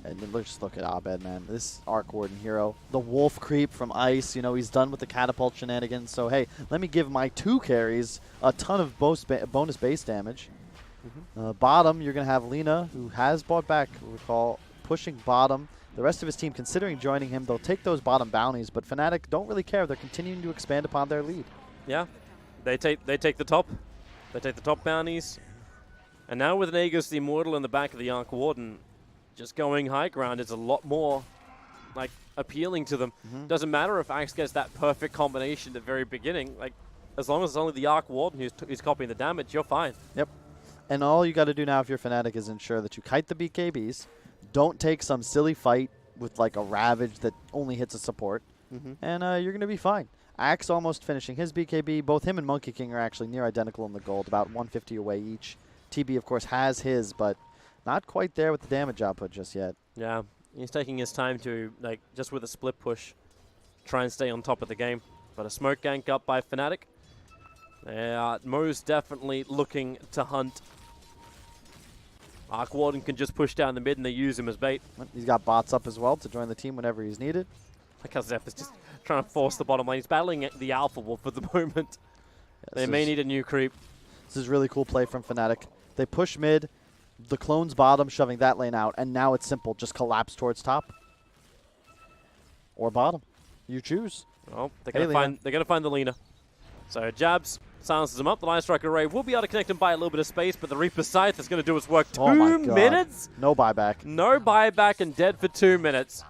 Speaker 2: And then let's just look at Abed, man. This Arc Warden hero. The Wolf Creep from Ice, he's done with the Catapult shenanigans. So, hey, let me give my 2 carries a ton of bonus base damage. Bottom, you're going to have Lena, who has bought back, recall, pushing bottom. The rest of his team considering joining him. They'll take those bottom bounties, but Fnaitc don't really care. They're continuing to expand upon their lead.
Speaker 1: Yeah, they take the top. They take the top bounties. And now with an Aegis the Immortal in the back of the Arc Warden, just going high ground is a lot more appealing to them. Doesn't matter if Axe gets that perfect combination at the very beginning. As long as it's only the Arc Warden who's copying the damage, you're fine.
Speaker 2: Yep. And all you got to do now if you're Fnaitc is ensure that you kite the BKBs, don't take some silly fight with a Ravage that only hits a support, and you're going to be fine. Axe almost finishing his BKB. Both him and Monkey King are actually near identical in the gold, about 150 away each. TB, of course, has his, but not quite there with the damage output just yet. Yeah,
Speaker 1: he's taking his time to, just with a split push, try and stay on top of the game. But a smoke gank up by Fnaitc. They are most definitely looking to hunt. Arc Warden can just push down the mid and they use him as bait.
Speaker 2: He's got bots up as well to join the team whenever he's needed.
Speaker 1: Zeph is just trying to force the bottom lane. He's battling the Alpha Wolf at the moment. They may need a new creep.
Speaker 2: This is really cool play from Fnaitc. They push mid, the clone's bottom, shoving that lane out, and now it's simple. Just collapse towards top. Or bottom. You choose.
Speaker 1: Well, they're going to find the Lena. So Jabs silences him up. The Line Strike Array will be able to connect him by a little bit of space, but the Reaper Scythe is going to do its work. 2 minutes?
Speaker 2: No buyback.
Speaker 1: No buyback and dead for 2 minutes.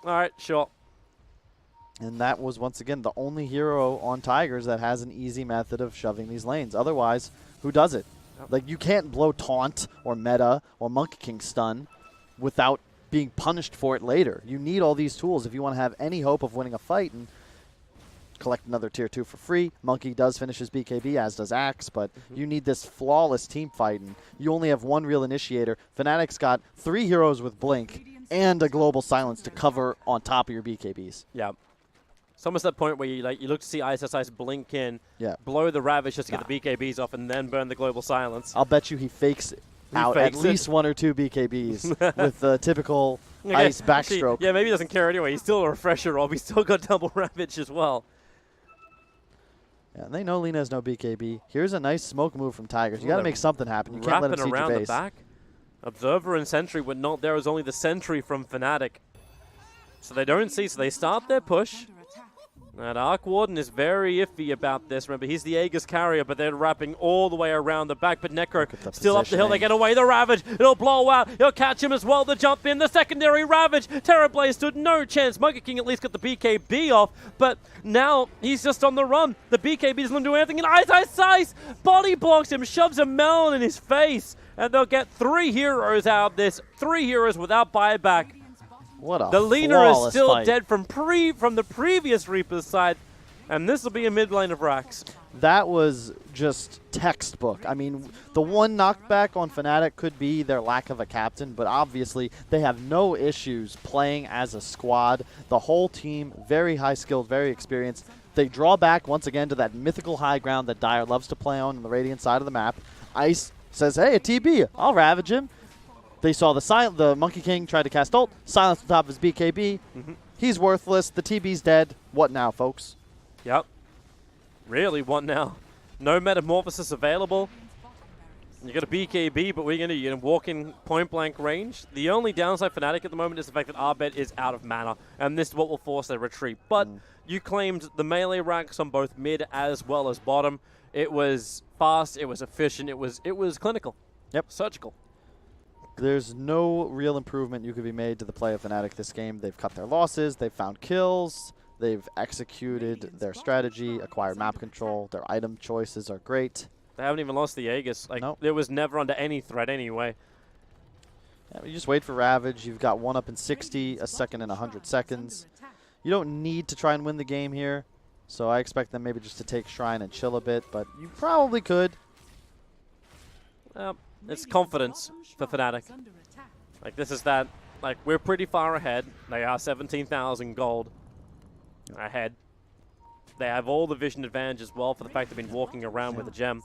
Speaker 1: All right, sure.
Speaker 2: And that was, once again, the only hero on Tigers that has an easy method of shoving these lanes. Otherwise, who does it? Yep. You can't blow Taunt or Meta or Monkey King Stun without being punished for it later. You need all these tools if you want to have any hope of winning a fight. And collect another tier 2 for free. Monkey does finish his BKB, as does Axe, but you need this flawless team fight, and you only have one real initiator. Fnatic's got 3 heroes with Blink and a Global Silence to cover on top of your BKBs.
Speaker 1: Yeah. It's almost that point where you look to see ISSI's blink in, blow the Ravage just to get the BKBs off, and then burn the Global Silence.
Speaker 2: I'll bet you he fakes out at least 1 or 2 BKBs with the typical Ice backstroke.
Speaker 1: Actually, yeah, maybe he doesn't care anyway. He's still a Refresher rob. He's still got double Ravage as well.
Speaker 2: Yeah, and they know Lena has no BKB. Here's a nice smoke move from Tigers. You got to make something happen. You can't let him siege your base.
Speaker 1: The back. Observer and Sentry were not there. It was only the Sentry from Fnaitc. So they don't see. So they start their push. And Arc Warden is very iffy about this. Remember, he's the Aegis carrier, but they're wrapping all the way around the back. But Necro still up the hill. They get away. The Ravage. It'll blow out. He'll catch him as well. The jump in. The secondary Ravage. Terrorblade stood no chance. Monkey King at least got the BKB off. But now he's just on the run. The BKB doesn't do anything. And Ice body blocks him. Shoves a melon in his face. And they'll get 3 heroes out of this. 3 heroes without buyback.
Speaker 2: What a
Speaker 1: The leaner is still
Speaker 2: fight.
Speaker 1: dead from the previous Reaper's side, and this will be a mid lane of Rax.
Speaker 2: That was just textbook. I mean, the one knockback on Fnaitc could be their lack of a captain, but obviously they have no issues playing as a squad. The whole team, very high-skilled, very experienced. They draw back once again to that mythical high ground that Dire loves to play on the Radiant side of the map. Ice says, hey, a TB, I'll ravage him. They saw the Monkey King tried to cast ult, silence on top of his BKB. He's worthless. The TB's dead. What now, folks?
Speaker 1: Yep. Really, what now? No Metamorphosis available. You got a BKB, but we're going to walk in point-blank range. The only downside for Fnaitc at the moment is the fact that Arbet is out of mana, and this is what will force their retreat. But you claimed the melee ranks on both mid as well as bottom. It was fast, it was efficient, it was clinical.
Speaker 2: Yep.
Speaker 1: Surgical.
Speaker 2: There's no real improvement you could be made to the play of Fnaitc this game. They've cut their losses, they've found kills, they've executed their strategy, acquired map control, their item choices are great.
Speaker 1: They haven't even lost the Aegis. Like,
Speaker 2: Nope.
Speaker 1: It was never under any threat anyway.
Speaker 2: Yeah, you just wait for Ravage. You've got one up in 60, a second in 100 seconds. You don't need to try and win the game here, so I expect them maybe just to take Shrine and chill a bit, but you probably could.
Speaker 1: It's confidence for Fnaitc. Like, this is that, like, we're pretty far ahead. They are 17,000 gold ahead. They have all the vision advantage as well for the fact they've been walking around with a gem.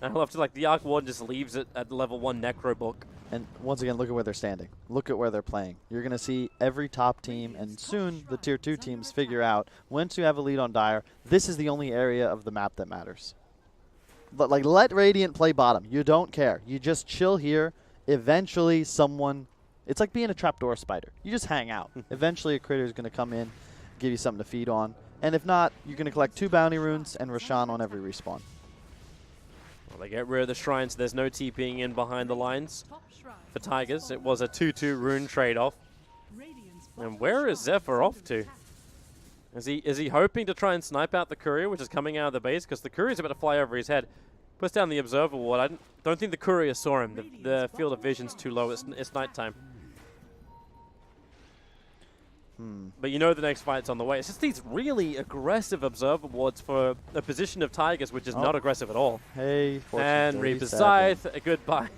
Speaker 1: And I love to, like, the Arc Warden just leaves it at level 1 Necro book.
Speaker 2: And once again, look at where they're standing. Look at where they're playing. You're going to see every top team, and soon the Tier 2 teams figure out, once you have a lead on Dire, this is the only area of the map that matters. But, like, let Radiant play bottom. You don't care. You just chill here. Eventually, someone... It's like being a trapdoor spider. You just hang out. Eventually, a critter is going to come in, give you something to feed on. And if not, you're going to collect 2 bounty runes and Roshan on every respawn.
Speaker 1: Well, they get rid of the shrines. There's no TPing in behind the lines for Tigers. It was a 2-2 rune trade-off. And where is Zephyr off to? Is he hoping to try and snipe out the courier, which is coming out of the base? Because the courier's about to fly over his head. Puts down the observer ward. I don't think the courier saw him. The field of vision's too low. It's nighttime. But you know the next fight's on the way. It's just these really aggressive observer wards for a position of Tigers, which is not aggressive at all.
Speaker 2: Hey,
Speaker 1: and Reaper's Scythe, goodbye.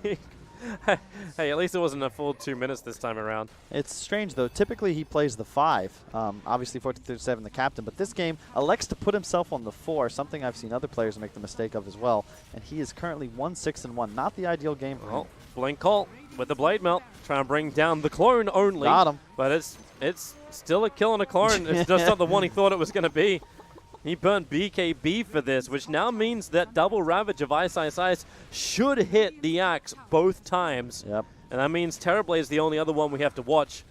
Speaker 1: Hey, at least it wasn't a full 2 minutes this time around.
Speaker 2: It's strange, though. Typically, he plays the 5. Obviously, 1437, the captain. But this game elects to put himself on the 4, something I've seen other players make the mistake of as well. And he is currently 1-6-1. Not the ideal game for him.
Speaker 1: Blink Call with the Blade Melt. Trying to bring down the clone only.
Speaker 2: Got him.
Speaker 1: But it's still a kill on a clone. It's just not the one he thought it was going to be. He burned BKB for this, which now means that double Ravage of Ice should hit the axe both times.
Speaker 2: Yep.
Speaker 1: And that means Terrorblade is the only other one we have to watch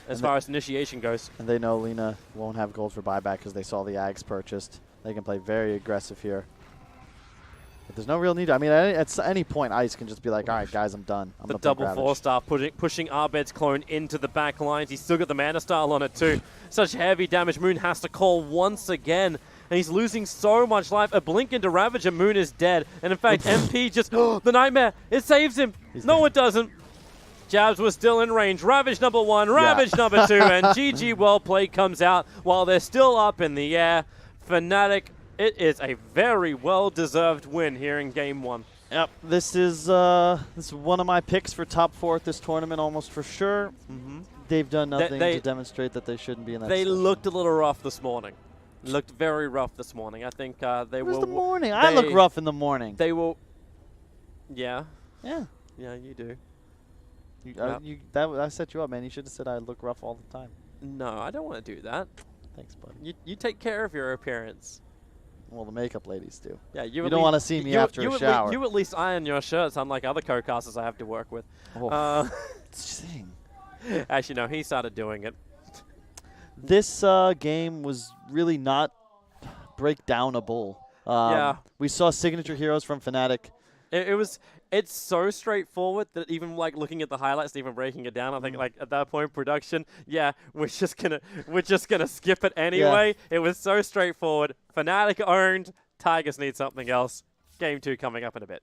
Speaker 1: as far as initiation goes.
Speaker 2: And they know Lina won't have gold for buyback because they saw the Ags purchased. They can play very aggressive here. But there's no real need. I mean, at any point, Ice can just be like, all right, guys, I'm done. I'm
Speaker 1: the double 4-star pushing Arbed's clone into the back lines. He's still got the Mana Style on it too. Such heavy damage. Moon has to call once again. And he's losing so much life. A blink into Ravage and Moon is dead. And in fact, MP just, the Nightmare, it saves him. No, it doesn't. Jabs was still in range. Ravage number 1, Ravage number 2, and GG well played comes out while they're still up in the air. Fnaitc, it is a very well-deserved win here in Game 1.
Speaker 2: Yep, this is one of my picks for top 4 at this tournament almost for sure. They've done nothing to demonstrate that they shouldn't be in that
Speaker 1: They
Speaker 2: position.
Speaker 1: looked a little rough this morning. Looked very rough this morning. I think they were...
Speaker 2: It was the morning. I look rough in the morning.
Speaker 1: They will... Yeah.
Speaker 2: Yeah.
Speaker 1: Yeah, you do.
Speaker 2: I set you up, man. You should have said I look rough all the time.
Speaker 1: No, I don't want to do that.
Speaker 2: Thanks, buddy.
Speaker 1: You take care of your appearance.
Speaker 2: Well, the makeup ladies do.
Speaker 1: Yeah,
Speaker 2: you don't want to see me after a shower.
Speaker 1: You at least iron your shirts, unlike other co-casters I have to work with. Actually, no, he started doing it.
Speaker 2: This game was really not break down a bull.
Speaker 1: Yeah.
Speaker 2: We saw signature heroes from Fnaitc.
Speaker 1: It's so straightforward that even like looking at the highlights, even breaking it down, I think like at that point, production, yeah, we're just gonna skip it anyway. It was so straightforward. Fnaitc owned. Tigers need something else. Game 2 coming up in a bit.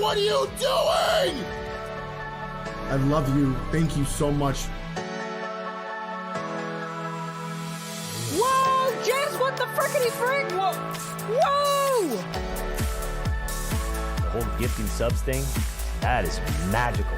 Speaker 3: What are you doing? I love you. Thank you so much.
Speaker 4: Whoa, Jazz, what the frickety frick? Whoa!
Speaker 5: The whole gifting subs thing, that is magical.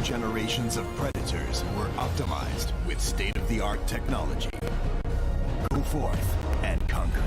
Speaker 6: generations of predators were optimized with state-of-the-art technology. Go forth and conquer.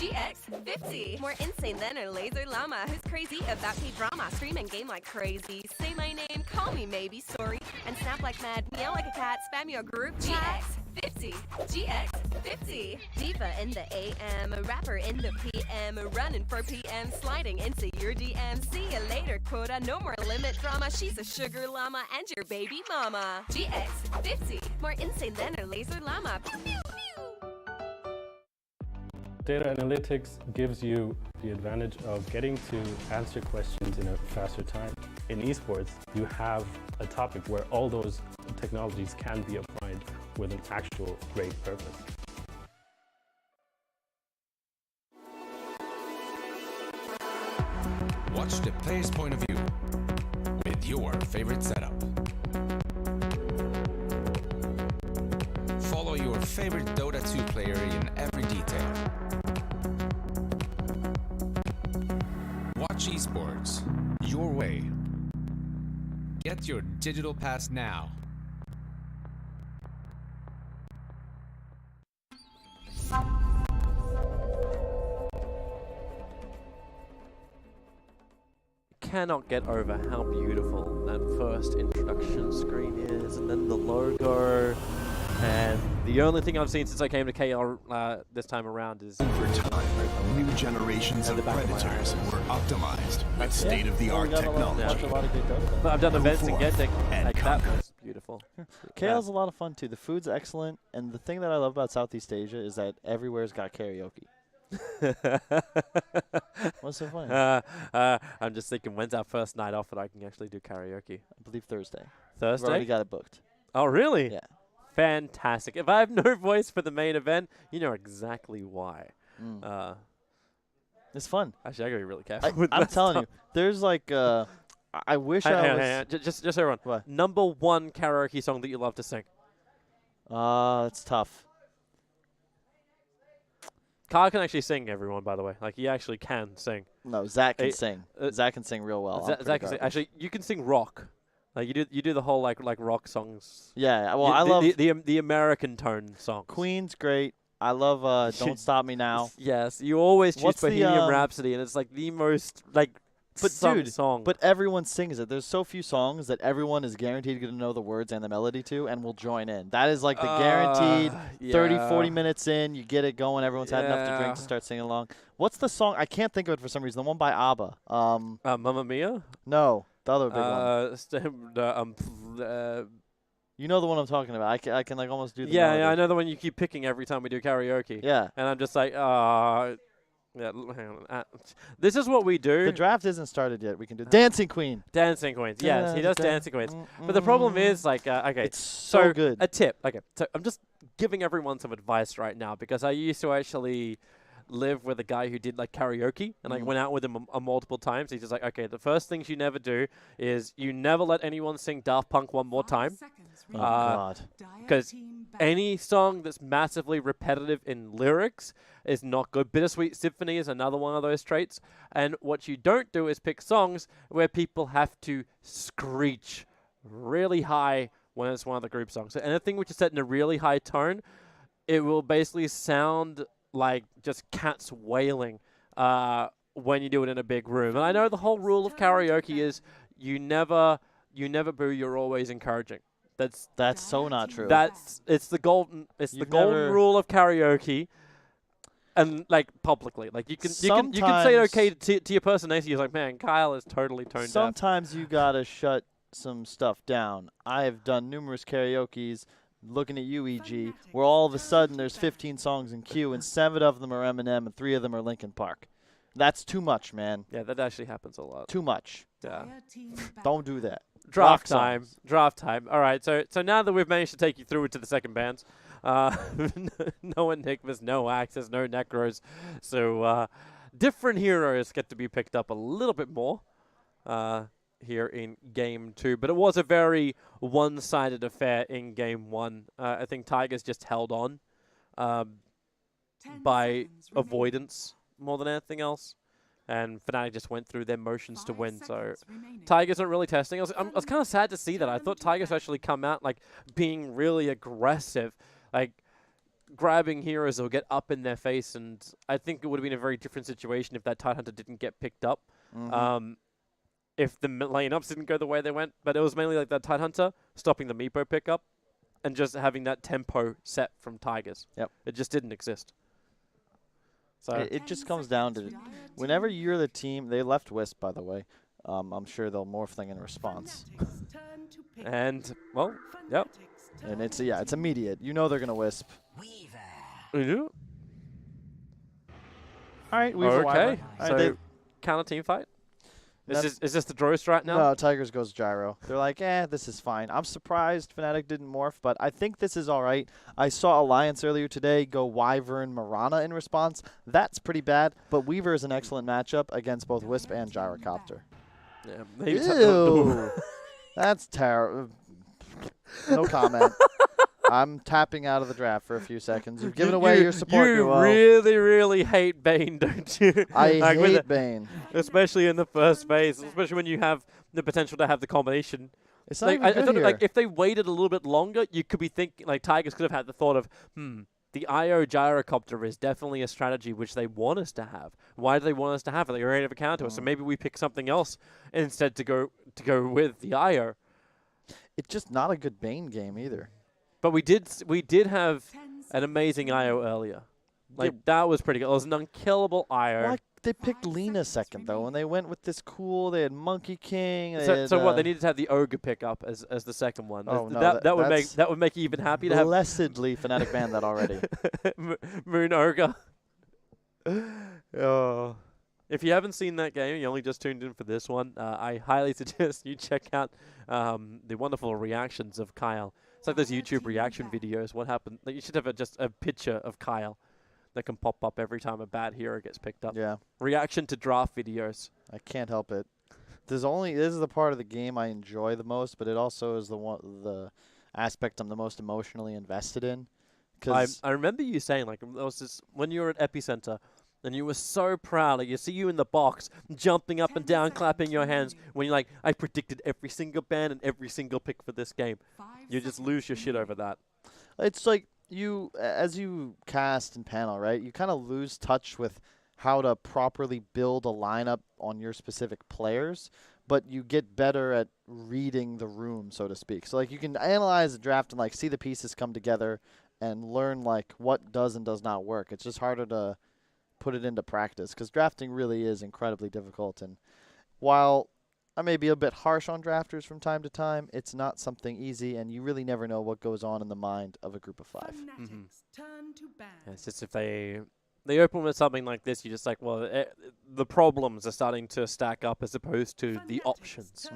Speaker 7: GX50. More insane than a laser llama who's crazy about K-drama. Stream and game like crazy. Say my name, call me maybe, sorry. And snap like mad, meow like a cat, spam your group. GX50. GX50. Diva in the AM, a rapper in the PM, running for PM, sliding into your DM. See you later, quota, no more limit drama. She's a sugar llama and your baby mama. GX50. More insane than a laser llama. Pew, pew, pew.
Speaker 8: Data analytics gives you the advantage of getting to answer questions in a faster time. In esports, you have a topic where all those technologies can be applied with an actual great purpose.
Speaker 9: Watch the player's point of view with your favorite setup. Follow your favorite Dota 2 player in every detail. Watch esports your way. Get your digital pass now.
Speaker 1: Cannot get over how beautiful that first introduction screen is, and then the logo. And the only thing I've seen since I came to KL this time around is
Speaker 6: over time, new generations of predators were optimized with state-of-the-art technology.
Speaker 1: But I've done events in Genting,
Speaker 6: and
Speaker 1: like that was beautiful.
Speaker 2: KL's a lot of fun too. The food's excellent, and the thing that I love about Southeast Asia is that everywhere's got karaoke. What's so funny?
Speaker 1: I'm just thinking, when's our first night off that I can actually do karaoke?
Speaker 2: I believe Thursday.
Speaker 1: Thursday?
Speaker 2: We've already got it booked.
Speaker 1: Oh, really?
Speaker 2: Yeah.
Speaker 1: Fantastic. If I have no voice for the main event, you know exactly why.
Speaker 2: It's fun.
Speaker 1: Actually, I gotta be really careful with
Speaker 2: I'm
Speaker 1: that
Speaker 2: telling
Speaker 1: stuff.
Speaker 2: you, there's like, I wish I was.
Speaker 1: Just everyone.
Speaker 2: What?
Speaker 1: Number one karaoke song that you love to sing.
Speaker 2: It's tough.
Speaker 1: Carl can actually sing, everyone, by the way. Like, he actually can sing.
Speaker 2: No, Zach can sing. Zach can sing real well.
Speaker 1: Zach can sing. Actually, you can sing rock. Like, you do the whole, like rock songs.
Speaker 2: Yeah, well, I love
Speaker 1: the American tone songs.
Speaker 2: Queen's great. I love Don't Stop Me Now.
Speaker 1: Yes, you always choose
Speaker 2: What's
Speaker 1: Bohemian Rhapsody, and it's like the most, like, song.
Speaker 2: But everyone sings it. There's so few songs that everyone is guaranteed to know the words and the melody to and will join in. That is like the guaranteed 30, 40 minutes in, you get it going, everyone's had enough to drink to start singing along. What's the song? I can't think of it for some reason. The one by ABBA.
Speaker 1: Mamma Mia?
Speaker 2: No, the other big one. You know the one I'm talking about. I can like almost do the melody.
Speaker 1: Yeah, I know the one you keep picking every time we do karaoke.
Speaker 2: Yeah.
Speaker 1: And I'm just like, yeah, hang on. This is what we do.
Speaker 2: The draft isn't started yet. We can do Dancing Queen.
Speaker 1: Dancing Queens. Yes, he does Dancing Queens. But the problem is, like, okay.
Speaker 2: It's so good.
Speaker 1: A tip. Okay, so I'm just giving everyone some advice right now because I used to actually live with a guy who did like karaoke, and I went out with him multiple times. He's just like, okay, the first things you never do is you never let anyone sing Daft Punk one more time.
Speaker 2: Oh, God.
Speaker 1: Because any song that's massively repetitive in lyrics is not good. Bittersweet Symphony is another one of those traits. And what you don't do is pick songs where people have to screech really high when it's one of the group songs. So anything which is set in a really high tone, it will basically sound like just cats wailing when you do it in a big room. And I know the whole rule of karaoke is you never boo, you're always encouraging.
Speaker 2: That's so not true.
Speaker 1: It's the golden rule of karaoke, and like publicly, like you can say it okay to your person next to you. Like, man, Kyle is totally toned down.
Speaker 2: Sometimes you gotta shut some stuff down. I have done numerous karaoke's. Looking at you, EG, where all of a sudden there's 15 songs in queue, and 7 of them are Eminem and 3 of them are Linkin Park. That's too much, man.
Speaker 1: Yeah, that actually happens a lot.
Speaker 2: Too much.
Speaker 1: Yeah.
Speaker 2: Don't do that.
Speaker 1: Draft
Speaker 2: Rock
Speaker 1: time.
Speaker 2: songs.
Speaker 1: Draft time. All right. So now that we've managed to take you through to the second bands, no Enigmas, no Axes, no Necros. So different heroes get to be picked up a little bit more here in Game 2. But it was a very one-sided affair in Game 1. I think Tigers just held on by avoidance more than anything else. And Fnaitc just went through their motions to win. So Tigers aren't really testing. I was kind of sad to see that. I thought Tigers actually come out like being really aggressive, like grabbing heroes that will get up in their face. And I think it would have been a very different situation if that Tidehunter didn't get picked up. If the lineups didn't go the way they went. But it was mainly like that Tidehunter stopping the Meepo pickup and just having that tempo set from Tigers.
Speaker 2: Yep.
Speaker 1: It just didn't exist. So
Speaker 2: It just comes down to whenever you're the team. They left Wisp, by the way. I'm sure they'll morph thing in response.
Speaker 1: and well, yep.
Speaker 2: And it's immediate. You know they're gonna Wisp.
Speaker 1: We do.
Speaker 2: All right, Weaver.
Speaker 1: Okay.
Speaker 2: All
Speaker 1: So
Speaker 2: right,
Speaker 1: counter team fight.
Speaker 2: That's-
Speaker 1: Is this the Drost right now?
Speaker 2: No, Tigers goes Gyro. They're like, this is fine. I'm surprised Fnatic didn't morph, but I think this is all right. I saw Alliance earlier today go Wyvern Mirana in response. That's pretty bad, but Weaver is an excellent matchup against both Wisp and Gyrocopter.
Speaker 1: Yeah.
Speaker 2: Ew. That's terrible. No comment. I'm tapping out of the draft for a few seconds. You've given away your support duo.
Speaker 1: You really hate Bane, don't you?
Speaker 2: I
Speaker 1: Like with
Speaker 2: hate Bane.
Speaker 1: especially in the first phase, especially when you have the potential to have the combination.
Speaker 2: It's not
Speaker 1: Like
Speaker 2: even
Speaker 1: I
Speaker 2: good
Speaker 1: thought,
Speaker 2: here.
Speaker 1: like if they waited a little bit longer, you could be thinking like Tigers could have had the thought of, the IO Gyrocopter is definitely a strategy which they want us to have. Why do they want us to have it? They already have a counter, so maybe we pick something else instead to go with the IO.
Speaker 2: It's just not a good Bane game either.
Speaker 1: But we did have an amazing IO earlier. Like that was pretty good. It was an unkillable IO.
Speaker 2: Well, they picked Lina second though, and they went with this cool. They had Monkey King. They
Speaker 1: So,
Speaker 2: had,
Speaker 1: so what? They needed to have the Ogre pick up as the second one.
Speaker 2: Oh, no,
Speaker 1: that would make
Speaker 2: that's
Speaker 1: you even happy to have
Speaker 2: blessedly Fnatic banned that already.
Speaker 1: Moon Ogre. Oh. If you haven't seen that game, you only just tuned in for this one, I highly suggest you check out the wonderful reactions of Kyle. It's like those YouTube reaction videos. What happened? Like you should have just a picture of Kyle that can pop up every time a bad hero gets picked up.
Speaker 2: Yeah.
Speaker 1: Reaction to draft videos.
Speaker 2: I can't help it. This is the part of the game I enjoy the most, but it also is the aspect I'm the most emotionally invested in.
Speaker 1: I remember you saying, like, there was this, when you were at Epicenter, and you were so proud. Like, you see you in the box, jumping up and down, clapping your hands, when you're like, I predicted every single ban and every single pick for this game. You just lose your shit over that.
Speaker 2: It's like as you cast and panel, right? You kind of lose touch with how to properly build a lineup on your specific players, but you get better at reading the room, so to speak. So, like, you can analyze the draft and, like, see the pieces come together and learn, like, what does and does not work. It's just harder to put it into practice because drafting really is incredibly difficult. And while I may be a bit harsh on drafters from time to time, it's not something easy, and you really never know what goes on in the mind of a group of 5.
Speaker 1: Yeah, it's just if they open with something like this, you're just like, well, the problems are starting to stack up as opposed to the options.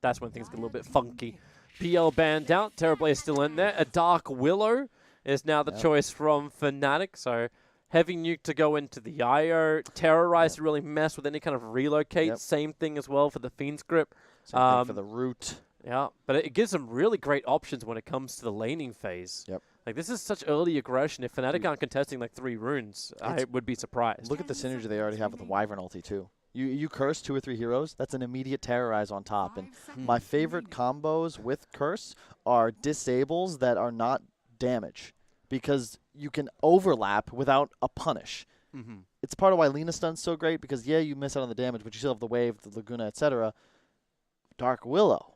Speaker 1: That's when things get a little bit funky. PL banned out. Terrorblade is still in there. A Dark Willow is now the choice from Fnatic. So Heavy Nuke to go into the IO. Terrorize to really mess with any kind of relocate. Same thing as well for the Fiend's Grip.
Speaker 2: Same thing for the Root.
Speaker 1: Yeah, but it gives them really great options when it comes to the laning phase.
Speaker 2: Yep.
Speaker 1: Like, this is such early aggression. If Fnatic aren't contesting, like, 3 runes, I would be surprised.
Speaker 2: Look at the synergy they already have with the Wyvern ulti, too. You curse 2 or 3 heroes, that's an immediate terrorize on top. And my favorite combos with curse are disables that are not damage, because you can overlap without a punish. It's part of why Lina Stun's so great, because, yeah, you miss out on the damage, but you still have the wave, the Laguna, etc. Dark Willow,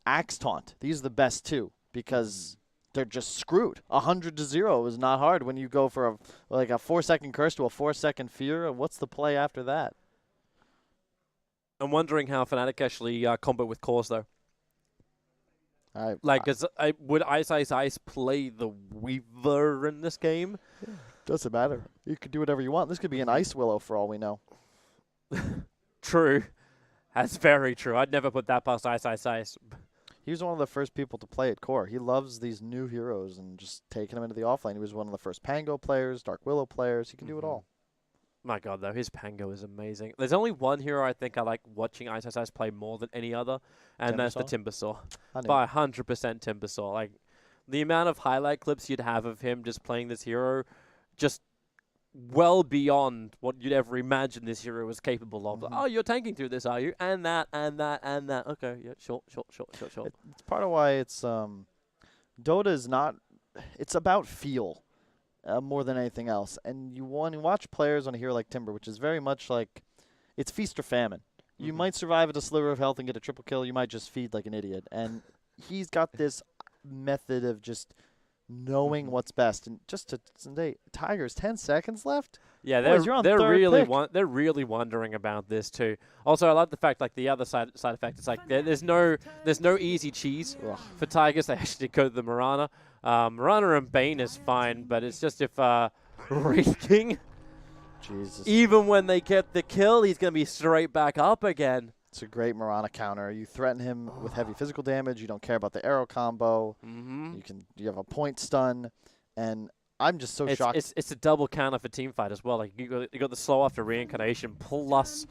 Speaker 2: Axe Taunt, these are the best two, because they're just screwed. 100-0 is not hard when you go for a 4-second curse to a 4-second fear. What's the play after that?
Speaker 1: I'm wondering how Fnatic actually combo with cores, though.
Speaker 2: Like,
Speaker 1: would Ice Ice Ice play the Weaver in this game?
Speaker 2: Doesn't matter. You could do whatever you want. This could be an Ice Willow for all we know.
Speaker 1: True. That's very true. I'd never put that past Ice Ice Ice.
Speaker 2: He was one of the first people to play at core. He loves these new heroes and just taking them into the offlane. He was one of the first Pango players, Dark Willow players. He can do it all.
Speaker 1: My God, though, his Pango is amazing. There's only one hero I think I like watching Ice Ice Ice play more than any other, and that's the Timbersaw. By 100% Timbersaw. Like, the amount of highlight clips you'd have of him just playing this hero, just well beyond what you'd ever imagine this hero was capable of. Like, oh, you're tanking through this, are you? And that, and that, and that. Okay, yeah, sure.
Speaker 2: It's part of why it's Dota is not. It's about feel more than anything else. And you want to watch players on a hero like Timber, which is very much like it's feast or famine. You might survive at a sliver of health and get a triple kill. You might just feed like an idiot. And he's got this method of just knowing what's best. And just to say, Tigers, 10 seconds left?
Speaker 1: Yeah,
Speaker 2: Boys,
Speaker 1: they're really wondering about this too. Also, I love the fact, like, the other side effect is like there's no easy cheese for Tigers. They actually go to the Mirana. Mirana and Bane is fine, but it's just if Wraith King,
Speaker 2: Jesus,
Speaker 1: even when they get the kill, he's gonna be straight back up again.
Speaker 2: It's a great Mirana counter. You threaten him with heavy physical damage. You don't care about the arrow combo. You have a point stun, and I'm just so shocked.
Speaker 1: It's a double counter for teamfight as well. Like you got the slow after reincarnation plus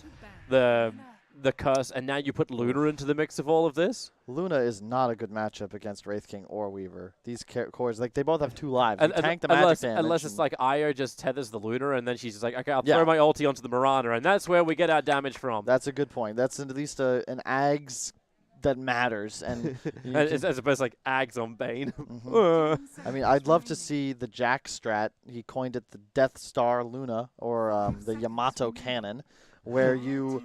Speaker 1: the curse, and now you put Luna into the mix of all of this.
Speaker 2: Luna is not a good matchup against Wraith King or Weaver. These cores, like, they both have 2 lives. You tank the magic damage.
Speaker 1: Unless it's like Io just tethers the Luna, and then she's just like, okay, I'll throw my ulti onto the Mirana, and that's where we get our damage from.
Speaker 2: That's a good point. That's at least an Ags that matters. And
Speaker 1: as opposed to like Ags on Bane.
Speaker 2: I mean, I'd love to see the Jack strat. He coined it the Death Star Luna, or the Yamato Cannon, where you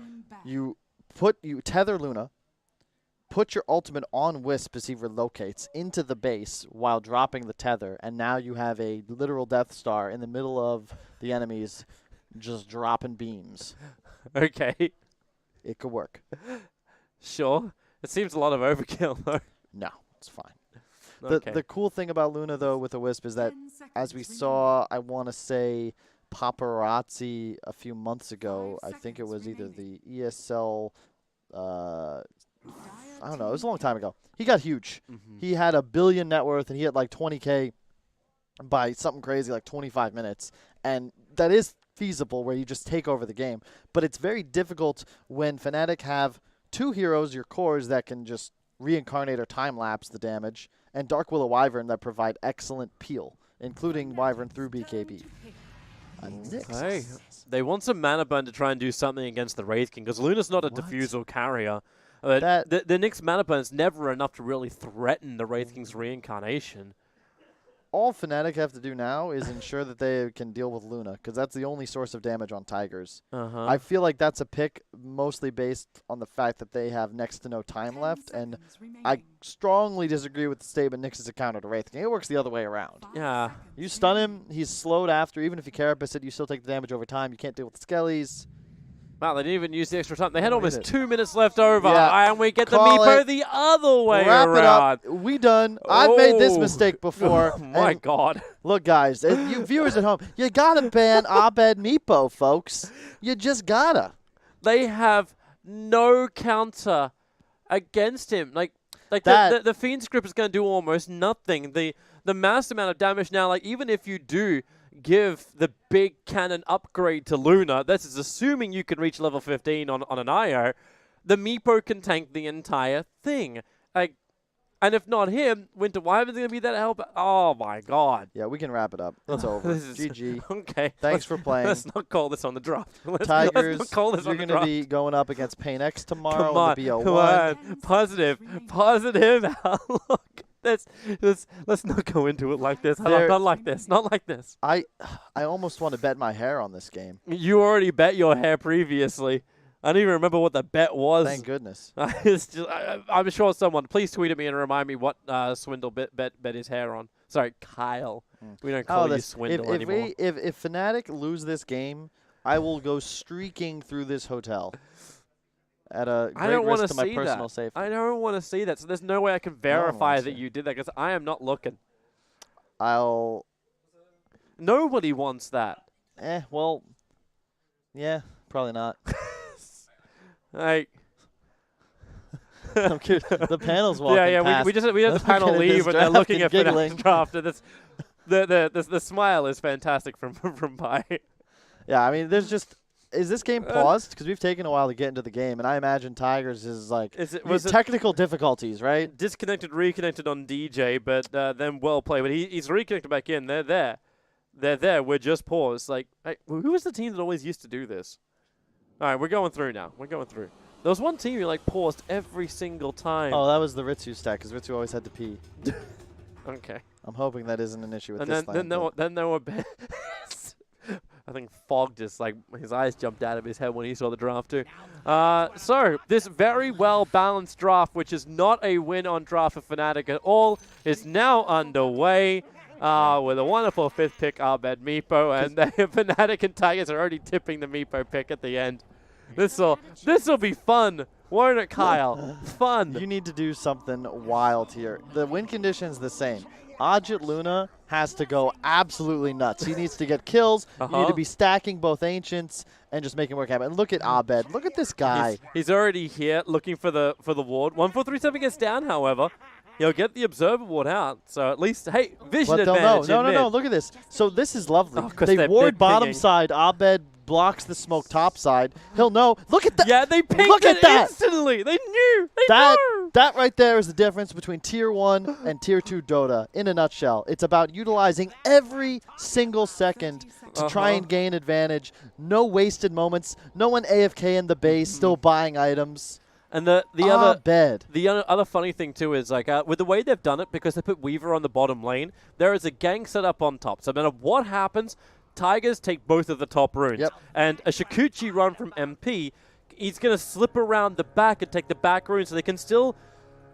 Speaker 2: tether Luna, put your ultimate on Wisp as he relocates into the base while dropping the tether, and now you have a literal Death Star in the middle of the enemies just dropping beams.
Speaker 1: Okay.
Speaker 2: It could work.
Speaker 1: Sure. It seems a lot of overkill, though.
Speaker 2: No, it's fine.
Speaker 1: Okay.
Speaker 2: The cool thing about Luna, though, with the Wisp is that, as we saw, I want to say, Paparazzi a few months ago, I think it was either the ESL, I don't know, it was a long time ago. He got huge. He had $1 billion net worth, and he had like 20K by something crazy like 25 minutes. And that is feasible where you just take over the game. But it's very difficult when Fnatic have 2 heroes, your cores, that can just reincarnate or time-lapse the damage, and Dark Willow Wyvern that provide excellent peel, including Wyvern through BKB.
Speaker 1: Hey, they want some mana burn to try and do something against the Wraith King, because Luna's not a diffusal carrier. The Nyx's mana burn is never enough to really threaten the Wraith King's reincarnation.
Speaker 2: All Fnatic have to do now is ensure that they can deal with Luna, because that's the only source of damage on Tigers. I feel like that's a pick mostly based on the fact that they have next to no time left, and I strongly disagree with the statement Nyx is a counter to Wraith King. It works the other way around.
Speaker 1: Yeah.
Speaker 2: You stun him, he's slowed after. Even if you carapace it, you still take the damage over time. You can't deal with the skellies.
Speaker 1: Wow, they didn't even use the extra time. They had almost 2 minutes left over,
Speaker 2: Yeah.
Speaker 1: and we get the Meepo the other way
Speaker 2: Wrap
Speaker 1: around.
Speaker 2: it up. We done. I've made this mistake before.
Speaker 1: Oh, my God.
Speaker 2: Look, guys, you viewers at home, you got to ban Abed Meepo, folks. You just got to.
Speaker 1: They have no counter against him. Like the Fiend script is going to do almost nothing. The mass amount of damage now, like, even if you do give the big cannon upgrade to Luna, this is assuming you can reach level 15 on an IO, the Meepo can tank the entire thing. Like, and if not him, Winter Wyvern's going to be that help. Oh, my God.
Speaker 2: Yeah, we can wrap it up. It's over. GG.
Speaker 1: Okay.
Speaker 2: Thanks for playing.
Speaker 1: Let's not call this on the draft.
Speaker 2: Tigers,
Speaker 1: let's not call this
Speaker 2: you're
Speaker 1: going
Speaker 2: to be going up against Paynex tomorrow
Speaker 1: Come on,
Speaker 2: in the BO1.
Speaker 1: come on. Positive outlook. Let's not go into it like this. Not like this. Not like this.
Speaker 2: I almost want to bet my hair on this game.
Speaker 1: You already bet your hair previously. I don't even remember what the bet was.
Speaker 2: Thank goodness.
Speaker 1: I'm sure someone, please tweet at me and remind me what Swindle bet his hair on. Sorry, Kyle. We don't call you Swindle anymore.
Speaker 2: If Fnatic lose this game, I will go streaking through this hotel. at a
Speaker 1: I
Speaker 2: great
Speaker 1: don't want
Speaker 2: risk
Speaker 1: to
Speaker 2: to my
Speaker 1: see
Speaker 2: personal
Speaker 1: that.
Speaker 2: safety.
Speaker 1: I don't want to see that. So there's no way I can
Speaker 2: one
Speaker 1: verify
Speaker 2: wants
Speaker 1: that
Speaker 2: it.
Speaker 1: you did that because I am not looking.
Speaker 2: I'll.
Speaker 1: Nobody wants that.
Speaker 2: Well, yeah, probably not.
Speaker 1: Like.
Speaker 2: I'm curious. The panel's walking
Speaker 1: Yeah.
Speaker 2: past.
Speaker 1: We had the panel
Speaker 2: looking at
Speaker 1: leave
Speaker 2: this
Speaker 1: and they're
Speaker 2: draft
Speaker 1: looking
Speaker 2: and
Speaker 1: at
Speaker 2: giggling.
Speaker 1: Fnatic's draft. And the smile is fantastic from Pi.
Speaker 2: Yeah, I mean, there's just. Is this game paused? Because we've taken a while to get into the game, and I imagine Tigers is like
Speaker 1: Was it
Speaker 2: technical difficulties, right?
Speaker 1: disconnected, reconnected on DJ, but then well played. But he's reconnected back in. They're there. They're there. We're just paused. Like, hey, who was the team that always used to do this? All right, we're going through now. We're going through. There was one team who like paused every single time.
Speaker 2: Oh, that was the Ritsu stack, because Ritsu always had to pee.
Speaker 1: Okay.
Speaker 2: I'm hoping that isn't an issue with
Speaker 1: And
Speaker 2: this
Speaker 1: then there were I think Fog just like his eyes jumped out of his head when he saw the draft too. So this very well balanced draft, which is not a win on draft for Fnatic at all, is now underway. With a wonderful 5th pick, Abed Meepo, and the Fnatic and Tigers are already tipping the Meepo pick at the end. This'll be fun, won't it, Kyle? Fun.
Speaker 2: You need to do something wild here. The win condition's the same. Ajit Luna has to go absolutely nuts. He needs to get kills. You need to be stacking both Ancients and just making work happen. And look at Abed. Look at this guy.
Speaker 1: He's already here looking for the ward. 1-4-3-7 gets down, however. He'll get the Observer Ward out. So at least, hey, vision
Speaker 2: But they'll
Speaker 1: advantage.
Speaker 2: know.
Speaker 1: in
Speaker 2: No.
Speaker 1: mid.
Speaker 2: Look at this. So this is lovely.
Speaker 1: Oh, 'cause
Speaker 2: they
Speaker 1: they're
Speaker 2: ward bottom
Speaker 1: pinging.
Speaker 2: side. Abed blocks the smoke top side. He'll know. Look at that.
Speaker 1: Yeah, they pinged
Speaker 2: Look at
Speaker 1: it
Speaker 2: that.
Speaker 1: instantly. They knew. They
Speaker 2: That
Speaker 1: knew.
Speaker 2: that right there is the difference between Tier 1 and Tier 2 Dota in a nutshell. It's about utilizing every single second to try and gain advantage. No wasted moments. No one AFK in the base still buying items.
Speaker 1: And the other funny thing too is like with the way they've done it, because they put Weaver on the bottom lane, there is a gang set up on top. So no matter what happens, Tigers take both of the top runes.
Speaker 2: Yep.
Speaker 1: And a Shikuchi run from MP, he's going to slip around the back and take the back rune so they can still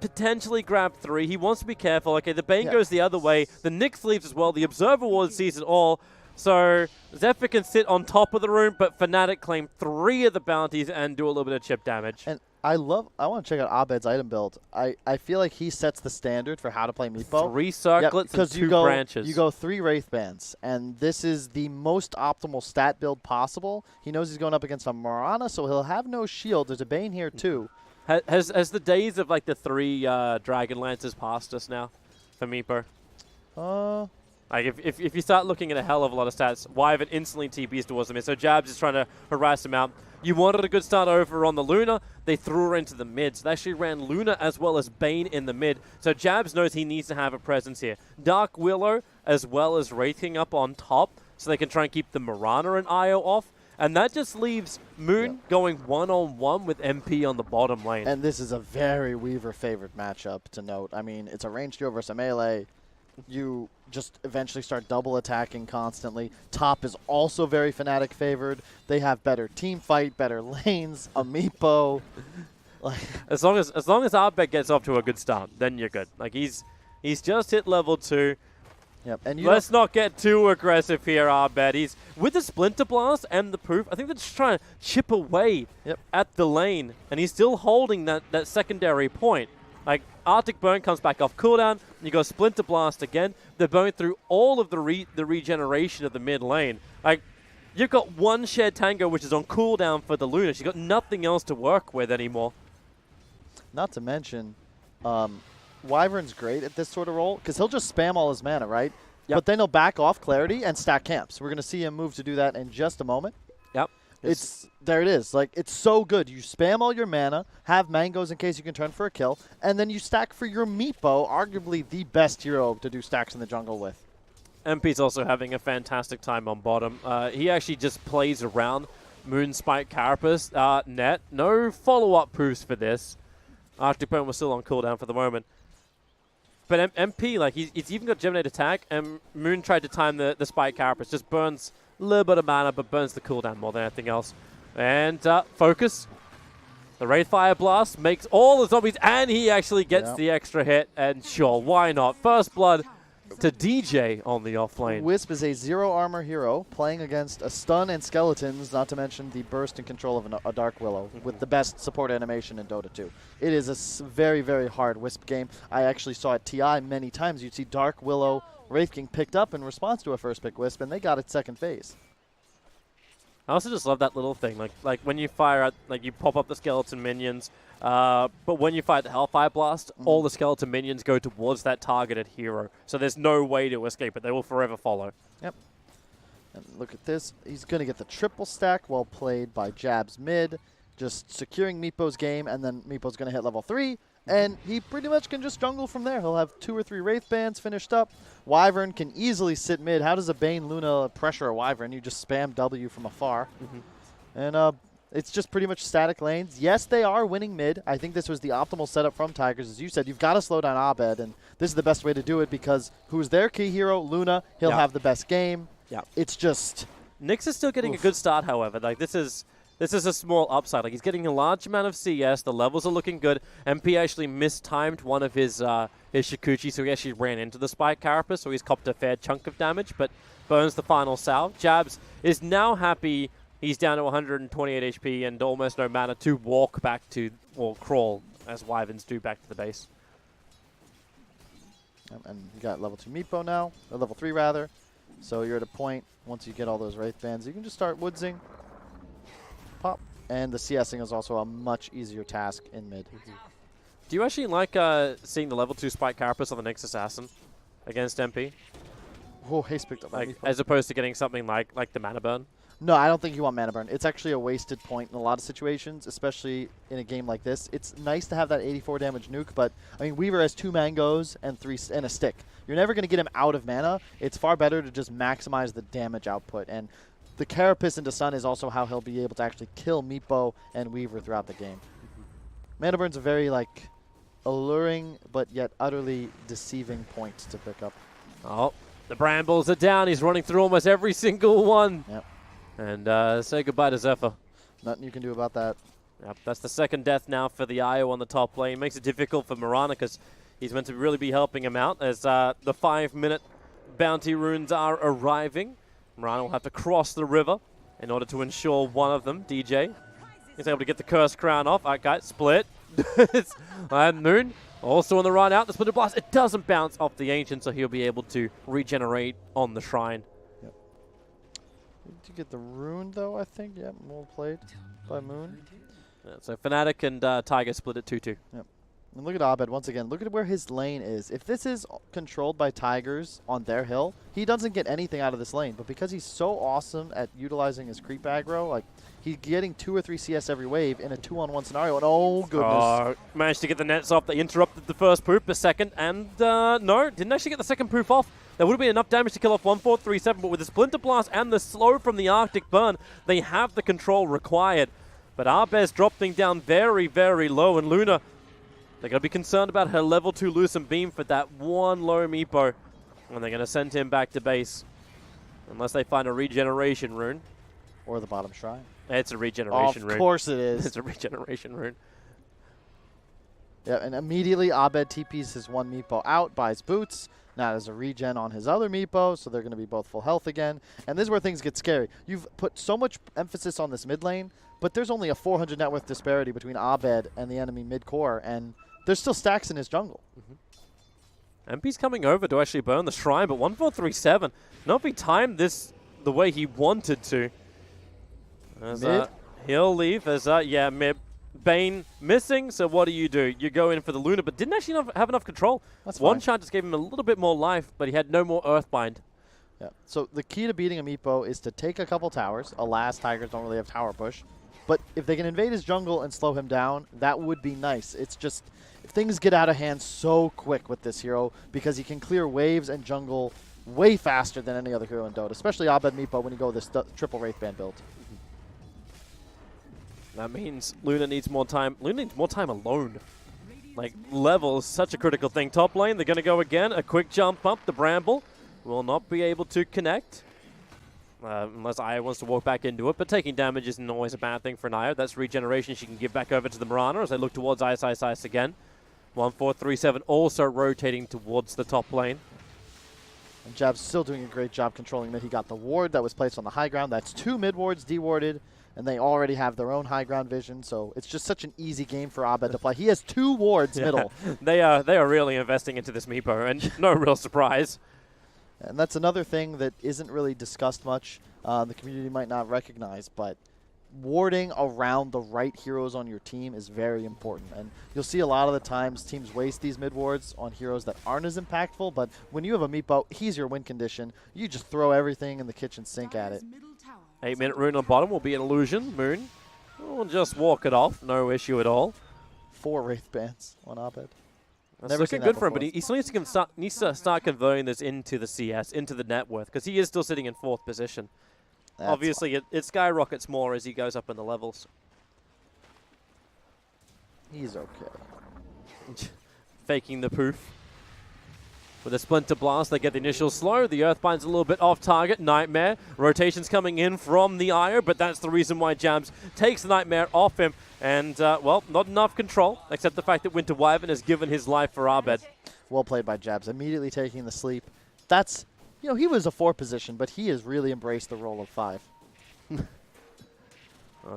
Speaker 1: potentially grab 3. He wants to be careful. Okay, the Bane goes the other way. The Nyx leaves as well. The Observer Ward sees it all. So Zephyr can sit on top of the rune, but Fnatic claim 3 of the bounties and do a little bit of chip damage.
Speaker 2: And I want to check out Abed's item build. I feel like he sets the standard for how to play Meepo.
Speaker 1: 3 circlets and 2 branches.
Speaker 2: You go 3 Wraith Bands, and this is the most optimal stat build possible. He knows he's going up against a Mirana, so he'll have no shield. There's a Bane here too.
Speaker 1: Has the days of like the 3 Dragon Lances passed us now for Meepo? Like if you start looking at a hell of a lot of stats, Wyvern instantly TPs towards them. So Jabs is trying to harass him out. You wanted a good start over on the Luna. They threw her into the mid. So they actually ran Luna as well as Bane in the mid. So Jabs knows he needs to have a presence here. Dark Willow as well as Wraith King up on top so they can try and keep the Mirana and Io off. And that just leaves Moon going one-on-one with MP on the bottom lane.
Speaker 2: And this is a very Weaver favorite matchup to note. I mean, it's a ranged hero versus a melee. You just eventually start double attacking constantly. Top is also very Fnatic favored. They have better team fight, better lanes, a Meepo.
Speaker 1: As long as Abed gets off to a good start, then you're good. Like he's just hit level 2.
Speaker 2: Yep. And
Speaker 1: let's not get too aggressive here, Abed. He's with the Splinter Blast and the Proof. I think they're just trying to chip away at the lane, and he's still holding that secondary point. Like, Arctic Burn comes back off cooldown, you go Splinter Blast again. They're going through all of the regeneration of the mid lane. Like, you've got one shared Tango, which is on cooldown for the Luna. She's got nothing else to work with anymore.
Speaker 2: Not to mention, Wyvern's great at this sort of role, because he'll just spam all his mana, right?
Speaker 1: Yep.
Speaker 2: But then he'll back off Clarity and stack camps. We're going to see him move to do that in just a moment.
Speaker 1: Yep.
Speaker 2: There it is. Like, it's so good. You spam all your mana, have mangoes in case you can turn for a kill, and then you stack for your Meepo, arguably the best hero to do stacks in the jungle with.
Speaker 1: MP's also having a fantastic time on bottom. He actually just plays around Moonspike Carapace net. No follow-up proofs for this. Arctic Burn was still on cooldown for the moment. But MP, like, he's even got Geminate Attack, and Moon tried to time the Spike Carapace. Just burns a little bit of mana, but burns the cooldown more than anything else. And focus. The Wraithfire Blast makes all the zombies, and he actually gets the extra hit. And sure, why not? First blood to DJ on the off lane.
Speaker 2: Wisp is a 0 armor hero playing against a stun and skeletons, not to mention the burst and control of a Dark Willow with the best support animation in Dota 2. It is a very, very hard Wisp game. I actually saw at TI many times. You'd see Dark Willow, Wraith King picked up in response to a first pick Wisp, and they got it second phase.
Speaker 1: I also just love that little thing, like when you fire out, like you pop up the skeleton minions, but when you fight the Hellfire Blast, all the skeleton minions go towards that targeted hero, so there's no way to escape it. They will forever follow.
Speaker 2: Yep. And look at this. He's going to get the triple stack, well played by Jabs mid, just securing Meepo's game, and then Meepo's going to hit level 3, and he pretty much can just jungle from there. He'll have 2 or 3 Wraith Bands finished up. Wyvern can easily sit mid. How does a Bane Luna pressure a Wyvern? You just spam W from afar. And it's just pretty much static lanes. Yes, they are winning mid. I think this was the optimal setup from Tigers. As you said, you've got to slow down Abed, and this is the best way to do it because who's their key hero? Luna. He'll have the best game.
Speaker 1: Yeah.
Speaker 2: It's just...
Speaker 1: Nyx is still getting a good start, however. Like this is a small upside. Like he's getting a large amount of CS. The levels are looking good. MP actually mistimed one of his Shikuchi, so he actually ran into the Spike Carapace, so he's copped a fair chunk of damage, but burns the final salve. Jabs is now happy. He's down to 128 HP and almost no mana to walk back to, or crawl, as Wyverns do, back to the base.
Speaker 2: And you got level 2 Meepo now, or level 3 rather. So you're at a point, once you get all those Wraith Bands, you can just start woodsing. Pop. And the CSing is also a much easier task in mid.
Speaker 1: Do you actually like seeing the level 2 Spike Carapace on the Nyx Assassin against MP?
Speaker 2: Oh, haste picked up.
Speaker 1: Like, as opposed to getting something like the Mana Burn?
Speaker 2: No, I don't think you want Mana Burn. It's actually a wasted point in a lot of situations, especially in a game like this. It's nice to have that 84 damage nuke, but I mean, Weaver has 2 mangoes and a stick. You're never going to get him out of mana. It's far better to just maximize the damage output. And the Carapace into Sun is also how he'll be able to actually kill Meepo and Weaver throughout the game. Mana Burn's a very, like, alluring but yet utterly deceiving point to pick up.
Speaker 1: Oh, the Brambles are down. He's running through almost every single one.
Speaker 2: Yep.
Speaker 1: And say goodbye to Zephyr.
Speaker 2: Nothing you can do about that.
Speaker 1: Yep, that's the second death now for the IO on the top lane. Makes it difficult for Mirana because he's meant to really be helping him out as the 5-minute bounty runes are arriving. Mirana will have to cross the river in order to ensure one of them, DJ, is able to get the Curse Crown off. Okay, split. And Moon also on the run out. The Splinter Blast, it doesn't bounce off the Ancient, so he'll be able to regenerate on the Shrine.
Speaker 2: Yep. Did you get the rune, though, I think? Yep, well played by Moon.
Speaker 1: Yeah, so Fnatic and Tiger split at 2-2.
Speaker 2: Yep. And look at Abed once again. Look at where his lane is. If this is controlled by Tigers on their hill, he doesn't get anything out of this lane. But because he's so awesome at utilizing his creep aggro, like he's getting 2 or 3 CS every wave in a 2-on-1 scenario. And oh goodness!
Speaker 1: Managed to get the nets off. They interrupted the first poof, a second, and no, didn't actually get the second poof off. There would have been enough damage to kill off 1437, but with the Splinter Blast and the slow from the Arctic Burn, they have the control required. But Arbez dropping down very, very low, and Luna, they're going to be concerned about her level 2 Lucent Beam for that one low Meepo. And they're going to send him back to base. Unless they find a regeneration rune.
Speaker 2: Or the bottom shrine.
Speaker 1: It's a regeneration rune.
Speaker 2: Of course it is.
Speaker 1: It's a regeneration rune.
Speaker 2: Yeah, and immediately Abed TPs his one Meepo out, buys boots. Now there's a regen on his other Meepo, so they're going to be both full health again. And this is where things get scary. You've put so much emphasis on this mid lane, but there's only a 400 net worth disparity between Abed and the enemy mid-core, and there's still stacks in his jungle.
Speaker 1: MP's coming over to actually burn the Shrine, but 1437, not if he timed this the way he wanted to. As,
Speaker 2: mid?
Speaker 1: He'll leave as, yeah, mid. Bane missing, so what do? You go in for the Luna, but didn't actually have enough control.
Speaker 2: That's
Speaker 1: One
Speaker 2: fine.
Speaker 1: shot just gave him a little bit more life, but he had no more Earthbind.
Speaker 2: Yeah. So the key to beating a Meepo is to take a couple towers. Alas, Tigers don't really have tower push. But if they can invade his jungle and slow him down, that would be nice. It's just, if things get out of hand so quick with this hero, because he can clear waves and jungle way faster than any other hero in Dota, especially Abed Meepo when you go this triple Wraith Band build.
Speaker 1: That means Luna needs more time. Luna needs more time alone. Like, level is such a critical thing. Top lane, they're going to go again. A quick jump up. The Bramble will not be able to connect. Unless Aya wants to walk back into it. But taking damage isn't always a bad thing for Aya. That's regeneration she can give back over to the Mirana as they look towards Ice again. 1437 also rotating towards the top lane.
Speaker 2: And Jab's still doing a great job controlling mid. He got the ward that was placed on the high ground. That's 2 mid wards dewarded, and they already have their own high ground vision, so it's just such an easy game for Abed to play. He has 2 wards middle.
Speaker 1: They are really investing into this Meepo, and no real surprise.
Speaker 2: And that's another thing that isn't really discussed much. The community might not recognize, but warding around the right heroes on your team is very important. And you'll see a lot of the times teams waste these mid wards on heroes that aren't as impactful, but when you have a Meepo, he's your win condition. You just throw everything in the kitchen sink at it.
Speaker 1: 8-minute rune on bottom will be an illusion. Moon will just walk it off, no issue at all.
Speaker 2: 4 Wraith Bands on Abed.
Speaker 1: That's
Speaker 2: Never
Speaker 1: looking
Speaker 2: seen that
Speaker 1: good for him, but
Speaker 2: before.
Speaker 1: he still needs to start converting this into the CS, into the net worth, because he is still sitting in 4th position.
Speaker 2: That's
Speaker 1: Obviously, it skyrockets more as he goes up in the levels.
Speaker 2: He's okay.
Speaker 1: Faking the poof. With a Splinter Blast, they get the initial slow. The Earthbind's a little bit off target. Nightmare. Rotations coming in from the Io, but that's the reason why Jabs takes the Nightmare off him. And, well, not enough control, except the fact that Winter Wyvern has given his life for Abed.
Speaker 2: Well played by Jabs. Immediately taking the sleep. That's, you know, he was a 4 position, but he has really embraced the role of 5.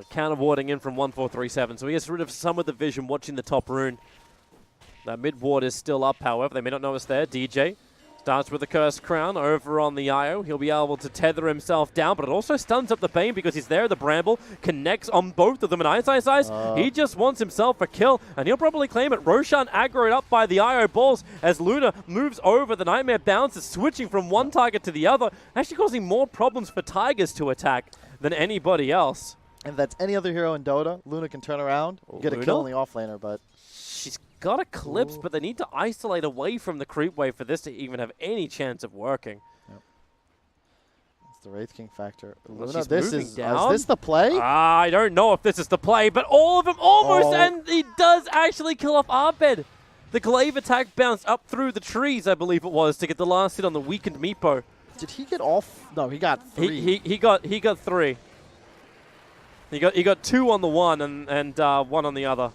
Speaker 1: Counter warding in from 1437, so he gets rid of some of the vision watching the top rune. That mid ward is still up, however. They may not know it's there. DJ starts with the Cursed Crown over on the Io. He'll be able to tether himself down, but it also stuns up the Bane because he's there. The Bramble connects on both of them. And Ice, he just wants himself a kill, and he'll probably claim it. Roshan aggroed up by the Io balls as Luna moves over. The Nightmare bounces, switching from one target to the other, actually causing more problems for Tigers to attack than anybody else.
Speaker 2: If that's any other hero in Dota, Luna can turn around, get a kill in the offlaner, but
Speaker 1: she's got Eclipse, but they need to isolate away from the creep wave for this to even have any chance of working.
Speaker 2: Yep. It's the Wraith King factor.
Speaker 1: Well,
Speaker 2: Luna,
Speaker 1: she's
Speaker 2: is
Speaker 1: down.
Speaker 2: this the play?
Speaker 1: I don't know if this is the play, but all of them almost, and he does actually kill off Abed. The glaive attack bounced up through the trees, I believe it was, to get the last hit on the weakened Meepo.
Speaker 2: Did he get off? No, he got 3.
Speaker 1: He got 3. He got 2 on the one and 1 on the other.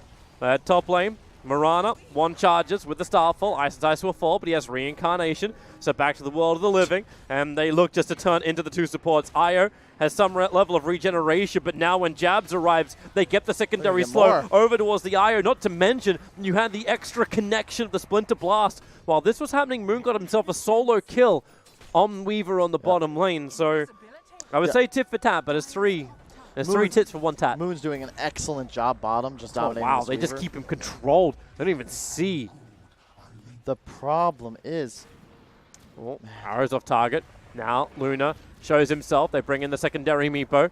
Speaker 1: Top lane, Mirana, 1 charges with the Starfall. Ice will fall, but he has Reincarnation. So back to the world of the living, and they look just to turn into the 2 supports. Io has some level of regeneration, but now when Jabs arrives, they get the secondary slow over towards the Io. Not to mention, you had the extra connection of the Splinter Blast. While this was happening, Moon got himself a solo kill on Weaver on the bottom lane. So I would say tit for tat, but it's 3. There's 3 tits for 1 tat.
Speaker 2: Moon's doing an excellent job bottom, just dominating
Speaker 1: wow,
Speaker 2: this
Speaker 1: they
Speaker 2: Weaver.
Speaker 1: just keep him controlled. They don't even see.
Speaker 2: The problem is...
Speaker 1: Oh, arrows off target. Now Luna shows himself. They bring in the secondary Meepo.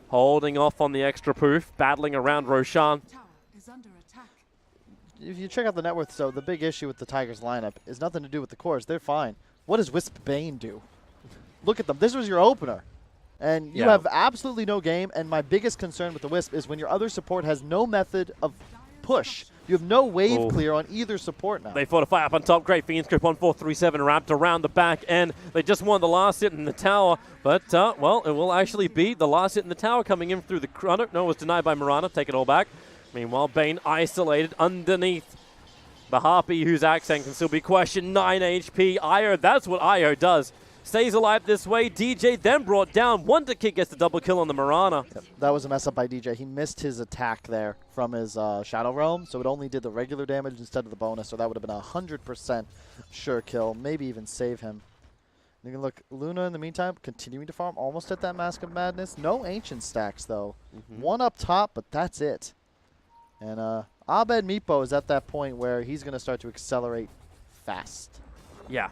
Speaker 1: Holding off on the extra poof. Battling around Roshan.
Speaker 2: If you check out the net worth, so the big issue with the Tigers lineup is nothing to do with the cores. They're fine. What does Wisp Bane do? Look at them. This was your opener. And you have absolutely no game, and my biggest concern with the Wisp is when your other support has no method of push. You have no wave clear on either support now.
Speaker 1: They fortify up on top. Great Fiend Scope 1437 wrapped around the back end. They just won the last hit in the tower, but, well, it will actually be the last hit in the tower coming in through the... No, it was denied by Mirana. Take it all back. Meanwhile, Bane isolated underneath the Harpy, whose accent can still be questioned. 9 HP. Io, that's what Io does. Stays alive this way. DJ then brought down. Wonder Kid gets the double kill on the Mirana.
Speaker 2: Yep. That was a mess up by DJ. He missed his attack there from his Shadow Realm, so it only did the regular damage instead of the bonus, so that would have been a 100% sure kill, maybe even save him. You can look, Luna in the meantime, continuing to farm, almost at that Mask of Madness. No Ancient stacks, though. 1 up top, but that's it. And Abed Meepo is at that point where he's going to start to accelerate fast.
Speaker 1: Yeah.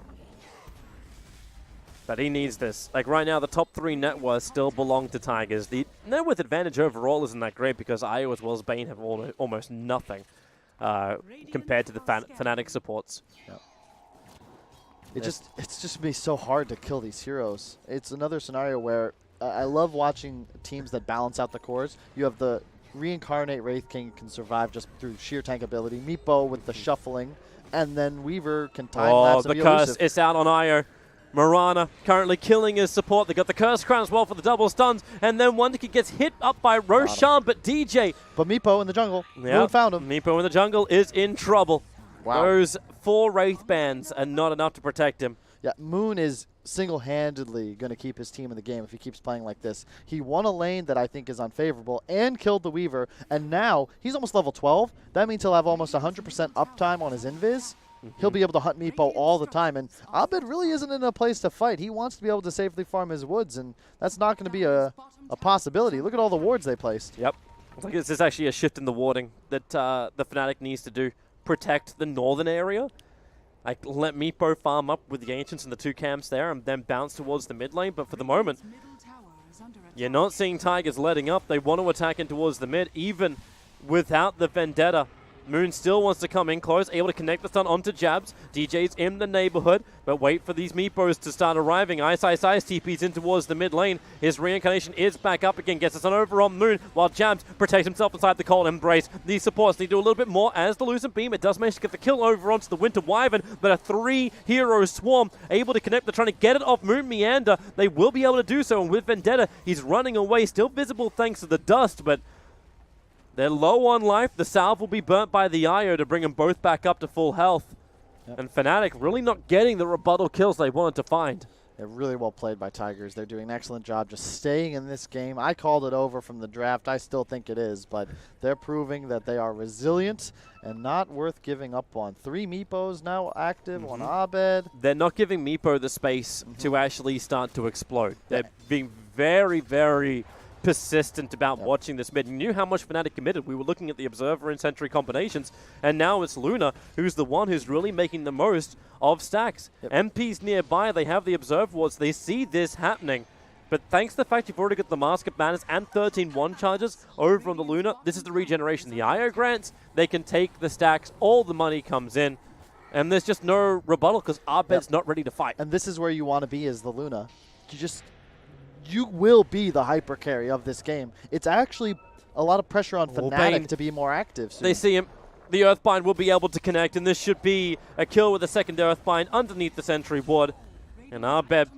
Speaker 1: But he needs this. Like right now, the top 3 net worths still belong to Tigers. The net worth advantage overall isn't that great because Io as well as Bane have almost nothing compared to the Fnaitc supports.
Speaker 2: Yep. It's just be so hard to kill these heroes. It's another scenario where I love watching teams that balance out the cores. You have the Reincarnate Wraith King can survive just through sheer tank ability. Meepo with the shuffling, and then Weaver can time lapse and be
Speaker 1: curse
Speaker 2: elusive.
Speaker 1: is out on Io. Mirana currently killing his support. They got the Curse Crown as well for the double stuns. And then Wonder Kid gets hit up by Roshan, but DJ.
Speaker 2: But Meepo in the jungle.
Speaker 1: Yeah,
Speaker 2: found him.
Speaker 1: Meepo in the jungle is in trouble.
Speaker 2: Wow.
Speaker 1: Those 4 Wraith Bands are not enough to protect him.
Speaker 2: Yeah, Moon is single-handedly going to keep his team in the game if he keeps playing like this. He won a lane that I think is unfavorable and killed the Weaver, and now he's almost level 12. That means he'll have almost 100% uptime on his invis. He'll be able to hunt Meepo all the time, and Abed really isn't in a place to fight. He wants to be able to safely farm his woods, and that's not going to be a possibility. Look at all the wards they placed.
Speaker 1: Yep. I think this is actually a shift in the warding that the Fnatic needs to do. Protect the northern area. Like, let Meepo farm up with the Ancients and the 2 camps there and then bounce towards the mid lane. But for the moment, you're not seeing Tigers letting up. They want to attack in towards the mid, even without the Vendetta. Moon still wants to come in close, able to connect the stun onto Jabs. DJ's in the neighborhood, but wait for these Meepos to start arriving. Ice TP's in towards the mid lane. His reincarnation is back up again, gets the stun over on Moon, while Jabs protects himself inside the cold embrace. These supports need to do a little bit more as the Lucent Beam. It does manage to get the kill over onto the Winter Wyvern, but a 3-hero swarm able to connect. They're trying to get it off Moon Meander. They will be able to do so, and with Vendetta, he's running away, still visible thanks to the dust, but they're low on life. The salve will be burnt by the IO to bring them both back up to full health. Yep. And Fnatic really not getting the rebuttal kills they wanted to find.
Speaker 2: They're really well played by Tigers. They're doing an excellent job just staying in this game. I called it over from the draft. I still think it is, but they're proving that they are resilient and not worth giving up on. 3 Meepos now active on Abed.
Speaker 1: They're not giving Meepo the space to actually start to explode. They're being very, very persistent about watching this mid. You knew how much Fnatic committed. We were looking at the Observer and Sentry combinations, and now it's Luna who's the one who's really making the most of stacks. MP's nearby, they have the Observer wards, they see this happening. But thanks to the fact you've already got the Mask of Madness and 13 1 charges over on the Luna, this is the regeneration. The IO grants, they can take the stacks, all the money comes in, and there's just no rebuttal because Abed's not ready to fight.
Speaker 2: And this is where you want to be as the Luna. You will be the hyper carry of this game. It's actually a lot of pressure on Fnatic to be more active soon.
Speaker 1: They see him. The Earthbind will be able to connect, and this should be a kill with a second Earthbind underneath the Sentry ward. And Abed,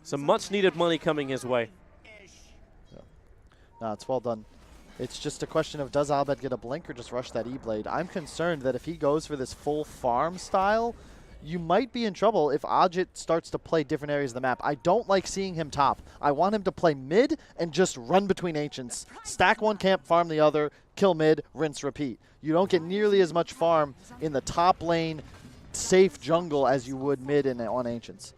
Speaker 1: some much-needed money coming his way.
Speaker 2: No, it's well done. It's just a question of does Abed get a blink or just rush that E-Blade? I'm concerned that if he goes for this full farm style, you might be in trouble if Ajit starts to play different areas of the map. I don't like seeing him top. I want him to play mid and just run between Ancients. Stack one camp, farm the other, kill mid, rinse, repeat. You don't get nearly as much farm in the top lane, safe jungle as you would mid and on Ancients.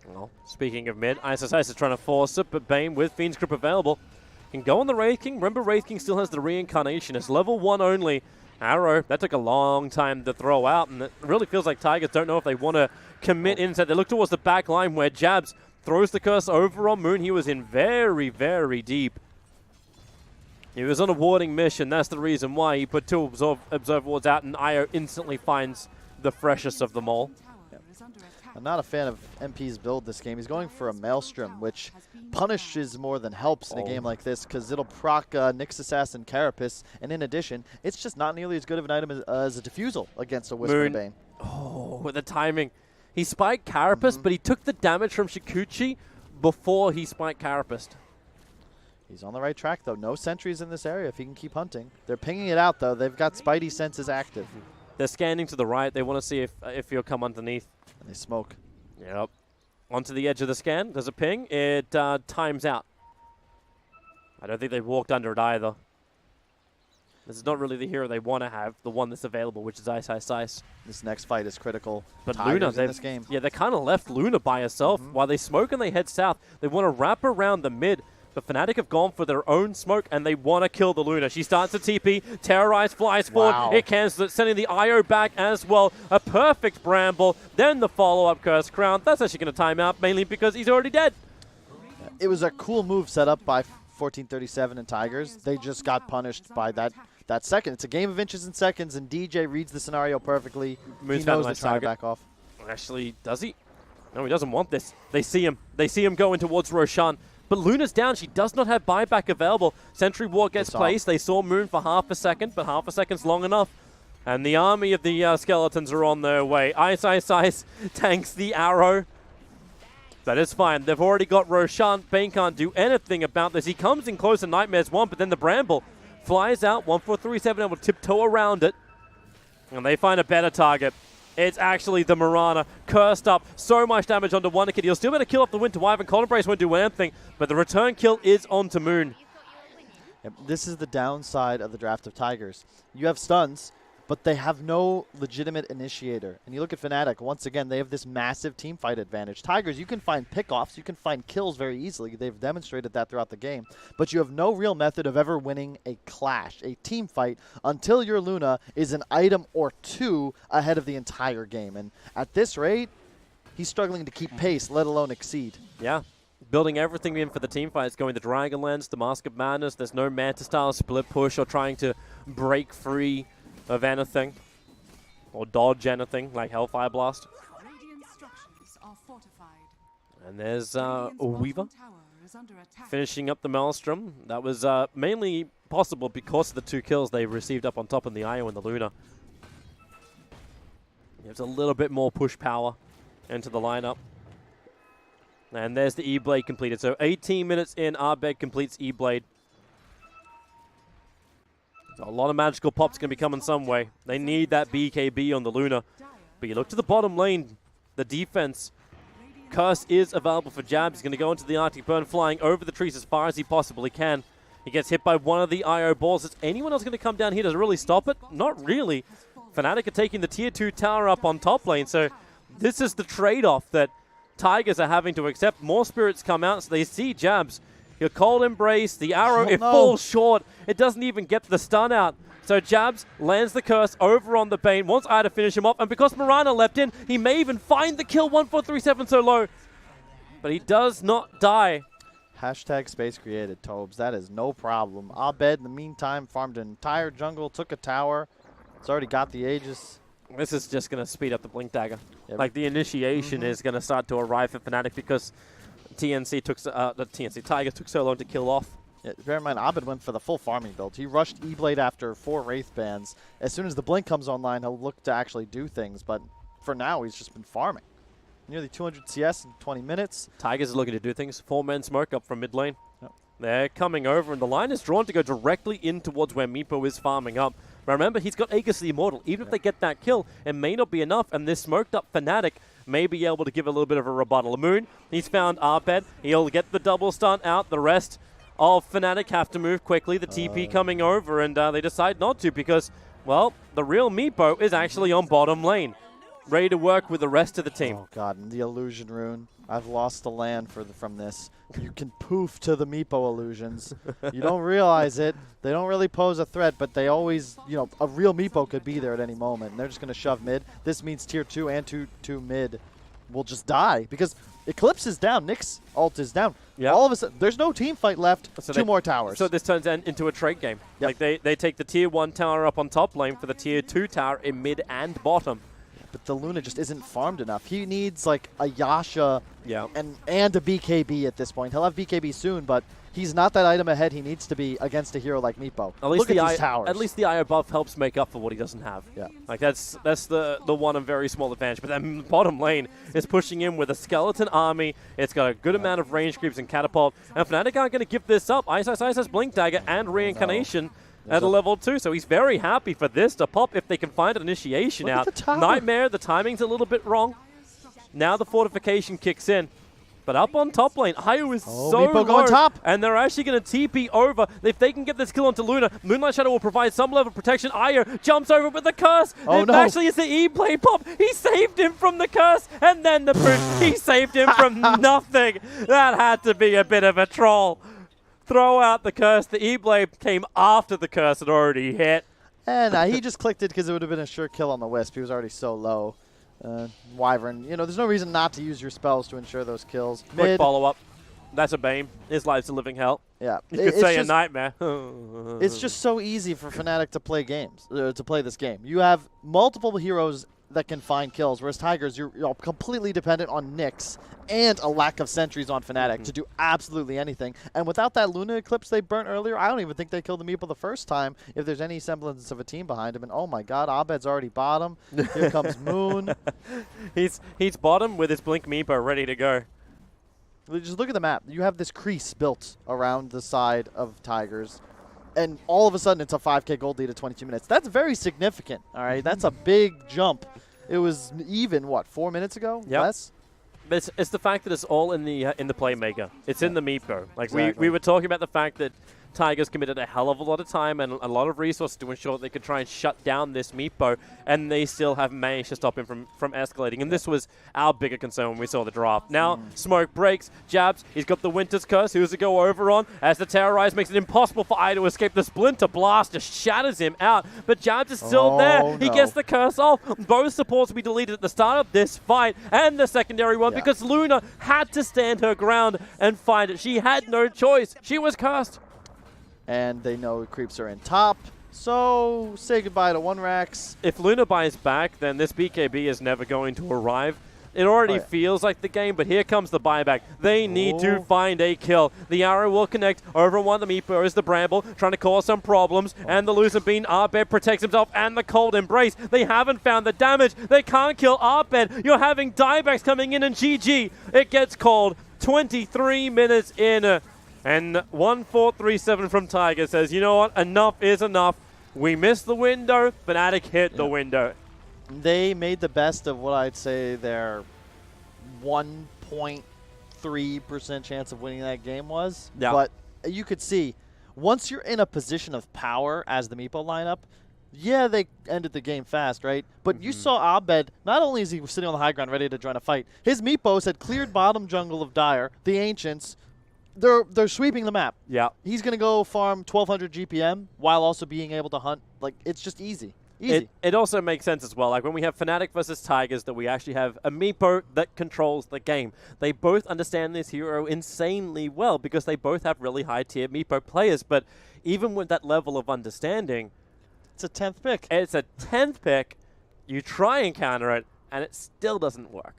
Speaker 1: Well, speaking of mid, ISS is trying to force it, but Bane with Fiend's Grip available can go on the Wraith King. Remember, Wraith King still has the reincarnation. It's level 1 only. Arrow, that took a long time to throw out, and it really feels like Tigers don't know if they want to commit inside. They look towards the back line where Jabs throws the curse over on Moon. He was in very, very deep. He was on a warding mission. That's the reason why he put 2 observe wards out, and IO instantly finds the freshest of them all.
Speaker 2: I'm not a fan of MP's build this game. He's going for a Maelstrom, which punishes more than helps in a game like this because it'll proc Nyx Assassin Carapace, and in addition, it's just not nearly as good of an item as a Diffusal against a Whisper Bane.
Speaker 1: Oh, with the timing. He spiked Carapace, but he took the damage from Shikuchi before he spiked Carapace.
Speaker 2: He's on the right track, though. No sentries in this area if he can keep hunting. They're pinging it out, though. They've got Spidey senses active.
Speaker 1: They're scanning to the right. They want to see if you'll come underneath.
Speaker 2: And they smoke.
Speaker 1: Yep. Onto the edge of the scan. There's a ping. It times out. I don't think they've walked under it either. This is not really the hero they want to have, the one that's available, which is Ice.
Speaker 2: This next fight is critical.
Speaker 1: But
Speaker 2: Tigers
Speaker 1: Luna,
Speaker 2: in this game.
Speaker 1: Yeah, they kind of left Luna by herself. While they smoke and they head south, they want to wrap around the mid. But Fnatic have gone for their own smoke, and they want to kill the Luna. She starts to TP. Terrorize flies forward. It cancels it, sending the IO back as well. A perfect Bramble. Then the follow-up Curse Crown. That's actually going to time out, mainly because he's already dead.
Speaker 2: It was a cool move set up by 1437 and Tigers. They just got punished by that second. It's a game of inches and seconds, and DJ reads the scenario perfectly.
Speaker 1: Moon's
Speaker 2: he knows to try to back off.
Speaker 1: Actually, does he? No, he doesn't want this. They see him. They see him going towards Roshan. But Luna's down. She does not have buyback available. Sentry Ward gets placed. They saw Moon for half a second, but half a second's long enough. And the army of the skeletons are on their way. Ice tanks the arrow. That is fine. They've already got Roshan. Bane can't do anything about this. He comes in close to Nightmare's one, but then the Bramble flies out. 1437 able to tiptoe around it. And they find a better target. It's actually the Mirana. Cursed up. So much damage onto Wonderkid. He'll still be able to kill off the Winter Wyvern. Colin Brace won't do anything, but the return kill is onto Moon.
Speaker 2: Yep, this is the downside of the draft of Tigers. You have stuns, but they have no legitimate initiator. And you look at Fnatic, once again, they have this massive team fight advantage. Tigers, you can find pickoffs, you can find kills very easily. They've demonstrated that throughout the game. But you have no real method of ever winning a clash, a team fight, until your Luna is an item or two ahead of the entire game. And at this rate, he's struggling to keep pace, let alone exceed.
Speaker 1: Yeah. Building everything in for the team fight. It's going the Dragonlance, the Mask of Madness. There's no Manta-style split push or trying to break free of anything or dodge anything like Hellfire Blast. And there's Weaver finishing up the Maelstrom. That was mainly possible because of the 2 kills they received up on top in the Io and the Luna. Gives a little bit more push power into the lineup. And there's the E-Blade completed. So 18 minutes in, Arbed completes E-Blade. A lot of magical pops going to be coming some way. They need that BKB on the Luna. But you look to the bottom lane, the defense. Curse is available for Jab. He's going to go into the Arctic Burn, flying over the trees as far as he possibly can. He gets hit by one of the IO balls. Is anyone else going to come down here to really stop it? Not really. Fnatic are taking the tier 2 tower up on top lane. So this is the trade-off that Tigers are having to accept. More spirits come out, so they see Jabs. Your Cold Embrace, the arrow, it falls short. It doesn't even get the stun out. So Jabs lands the curse over on the Bane, wants Aya to finish him off, and because Mirana leapt in, he may even find the kill. 1437 so low. But he does not die.
Speaker 2: Hashtag space created, Tobes. That is no problem. Abed, in the meantime, farmed an entire jungle, took a tower. It's already got the Aegis.
Speaker 1: This is just going to speed up the Blink Dagger. Yep. Like, the initiation is going to start to arrive for Fnatic because Tigers took so long to kill off.
Speaker 2: Yeah, bear in mind, Abed went for the full farming build. He rushed E-Blade after 4 Wraith bans. As soon as the Blink comes online, he'll look to actually do things. But for now, he's just been farming. Nearly 200 CS in 20 minutes.
Speaker 1: Tigers are looking to do things. 4-man smoke up from mid lane. Yep. They're coming over, and the line is drawn to go directly in towards where Meepo is farming up. But remember, he's got Aegis the Immortal. Even if they get that kill, it may not be enough, and this smoked up Fnatic may be able to give a little bit of a rebuttal. Moon, he's found Arbed. He'll get the double stun out. The rest of Fnatic have to move quickly. The TP coming over, and they decide not to because, well, the real Meepo is actually on bottom lane, ready to work with the rest of the team.
Speaker 2: Oh, God, and the illusion rune. I've lost the land from this. You can poof to the Meepo illusions. You don't realize it. They don't really pose a threat, but they always, a real Meepo could be there at any moment. And they're just going to shove mid. This means tier 2 and 2 mid will just die because Eclipse is down. Nyx's ult is down. Yep. All of a sudden, there's no team fight left. So 2 more towers.
Speaker 1: So this turns into a trade game. Yep. Like they take the tier 1 tower up on top lane for the tier 2 tower in mid and bottom.
Speaker 2: But the Luna just isn't farmed enough. He needs like a Yasha and a BKB at this point. He'll have BKB soon, but he's not that item ahead he needs to be against a hero like Meepo. Look at these towers.
Speaker 1: At least the IO buff helps make up for what he doesn't have.
Speaker 2: Yeah.
Speaker 1: Like that's the one and very small advantage. But then bottom lane is pushing in with a skeleton army. It's got a good amount of range creeps and catapult. And Fnatic aren't going to give this up. Ice has Blink Dagger and Reincarnation. At a level 2, so he's very happy for this to pop if they can find an initiation out. Nightmare, the timing's a little bit wrong. Now the fortification kicks in. But up on top lane, Io is so
Speaker 2: Meepo going top.
Speaker 1: And they're actually going to TP over. If they can get this kill onto Luna, Moonlight Shadow will provide some level of protection. Io jumps over with the curse. Actually, it's the E-Play pop. He saved him from the curse. And then the push. He saved him from nothing. That had to be a bit of a troll. Throw out the curse. The E-Blade came after the curse had already hit.
Speaker 2: And he just clicked it because it would have been a sure kill on the Wisp. He was already so low. Wyvern, there's no reason not to use your spells to ensure those kills.
Speaker 1: Quick follow-up. That's a Bane. His life's a living hell.
Speaker 2: Yeah.
Speaker 1: You could say a nightmare.
Speaker 2: It's just so easy for Fnatic to play to play this game. You have multiple heroes that can find kills, whereas Tigers, you're completely dependent on Nyx and a lack of sentries on Fnatic to do absolutely anything. And without that Luna Eclipse they burnt earlier, I don't even think they killed the Meepo the first time if there's any semblance of a team behind him. And oh my God, Abed's already bottom. Here comes Moon.
Speaker 1: He's bottom with his Blink Meepo ready to go.
Speaker 2: Just look at the map. You have this crease built around the side of Tigers. And all of a sudden, it's a 5K gold lead at 22 minutes. That's very significant, all right? That's a big jump. It was even, what, 4 minutes ago?
Speaker 1: Yep.
Speaker 2: Less?
Speaker 1: It's the fact that it's all in the playmaker. It's in the Meepo. Like
Speaker 2: Exactly.
Speaker 1: we were talking about the fact that Tigers committed a hell of a lot of time and a lot of resources to ensure they could try and shut down this Meepo, and they still have managed to stop him from escalating. And this was our bigger concern when we saw the draft. Now, Smoke breaks, jabs, he's got the Winter's Curse. Who's to go over on? As the Terrorize makes it impossible for I to escape. The Splinter Blast just shatters him out, but Jabs is still there. He gets the curse off. Both supports will be deleted at the start of this fight and the secondary one because Luna had to stand her ground and fight it. She had no choice. She was cursed.
Speaker 2: And they know creeps are in top. So say goodbye to 1Rax.
Speaker 1: If Luna buys back, then this BKB is never going to arrive. It already feels like the game, but here comes the buyback. They need to find a kill. The arrow will connect. Over one, the Meepo is the Bramble, trying to cause some problems. And the loser bean, Arbed protects himself, and the Cold Embrace. They haven't found the damage. They can't kill Arbed. You're having diebacks coming in, and GG. It gets called 23 minutes in. And 1437 from Tiger says, you know what, enough is enough. We missed the window, Fnaitc hit the window.
Speaker 2: They made the best of what I'd say their 1.3% chance of winning that game was.
Speaker 1: Yeah.
Speaker 2: But you could see, once you're in a position of power as the Meepo lineup, yeah, they ended the game fast, right? But you saw Abed, not only is he sitting on the high ground ready to join a fight, his Meepos had cleared bottom jungle of Dire, the Ancients. They're sweeping the map.
Speaker 1: Yeah.
Speaker 2: He's going to go farm 1,200 GPM while also being able to hunt. Like, it's just easy. Easy.
Speaker 1: It also makes sense as well. Like when we have Fnaitc versus Tigers, that we actually have a Meepo that controls the game. They both understand this hero insanely well because they both have really high tier Meepo players. But even with that level of understanding,
Speaker 2: it's a 10th pick.
Speaker 1: It's a 10th pick. You try and counter it, and it still doesn't work.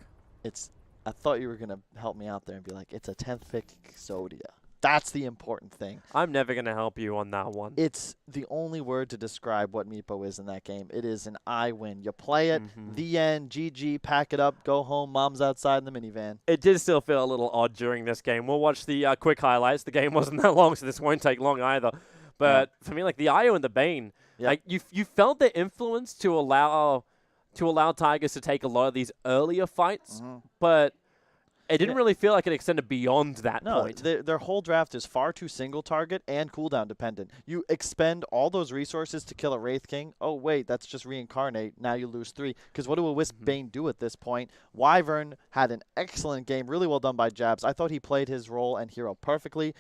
Speaker 2: I thought you were going to help me out there and be like, it's a 10th pick Exodia. That's the important thing.
Speaker 1: I'm never going to help you on that one.
Speaker 2: It's the only word to describe what Meepo is in that game. It is an I win. You play it, the end, GG, pack it up, go home, mom's outside in the minivan.
Speaker 1: It did still feel a little odd during this game. We'll watch the quick highlights. The game wasn't that long, so this won't take long either. But for me, like the Io and the Bane, like you felt their influence to allow Tigers to take a lot of these earlier fights, but it didn't really feel like it extended beyond that point.
Speaker 2: Their whole draft is far too single target and cooldown dependent. You expend all those resources to kill a Wraith King. Oh, wait, that's just reincarnate. Now you lose 3. Because what do a Wisp Bane do at this point? Wyvern had an excellent game, really well done by Jabs. I thought he played his role and hero perfectly.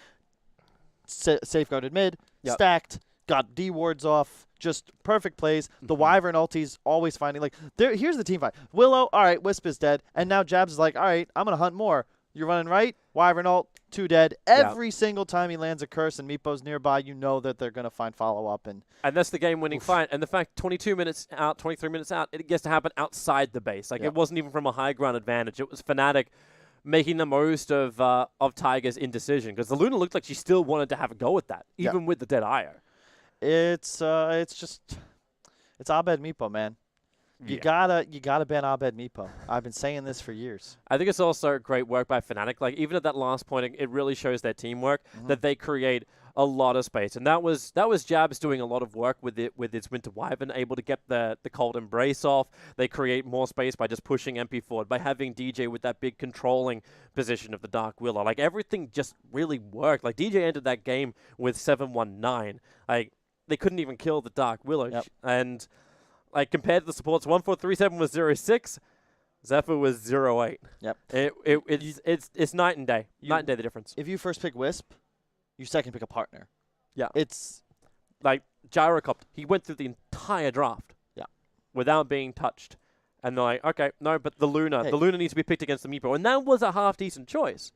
Speaker 2: Safeguarded mid, stacked, got D wards off. Just perfect plays. The Wyvern ulti's always finding, like, here's the team fight. Willow, all right, Wisp is dead. And now Jabs is like, all right, I'm going to hunt more. You're running right, Wyvern ult, 2 dead. Every single time he lands a curse and Meepo's nearby, you know that they're going to find follow-up. And
Speaker 1: that's the game-winning fight. And the fact 22 minutes out, 23 minutes out, it gets to happen outside the base. Like, it wasn't even from a high ground advantage. It was Fnaitc making the most of Tiger's indecision. Because the Luna looked like she still wanted to have a go at that, even with the dead Io.
Speaker 2: It's Abed Meepo, man. You gotta ban Abed Meepo. I've been saying this for years.
Speaker 1: I think it's also great work by Fnaitc. Like even at that last point, it really shows their teamwork that they create a lot of space, and that was Jabs doing a lot of work with its Winter Wyvern, able to get the Cold Embrace off. They create more space by just pushing MP forward, by having DJ with that big controlling position of the Dark Willow. Like everything just really worked. Like DJ entered that game with 719. Like they couldn't even kill the Dark Willow. And like compared to the supports, 1437 was 0.6, Zephyr was 0.8.
Speaker 2: Yep.
Speaker 1: It's night and day. Night and day the difference.
Speaker 2: If you first pick Wisp, you second pick a partner.
Speaker 1: Yeah.
Speaker 2: It's
Speaker 1: like Gyrocopter. He went through the entire draft.
Speaker 2: Yeah.
Speaker 1: Without being touched. And they're like, okay, no, but the Luna needs to be picked against the Meepo. And that was a half decent choice.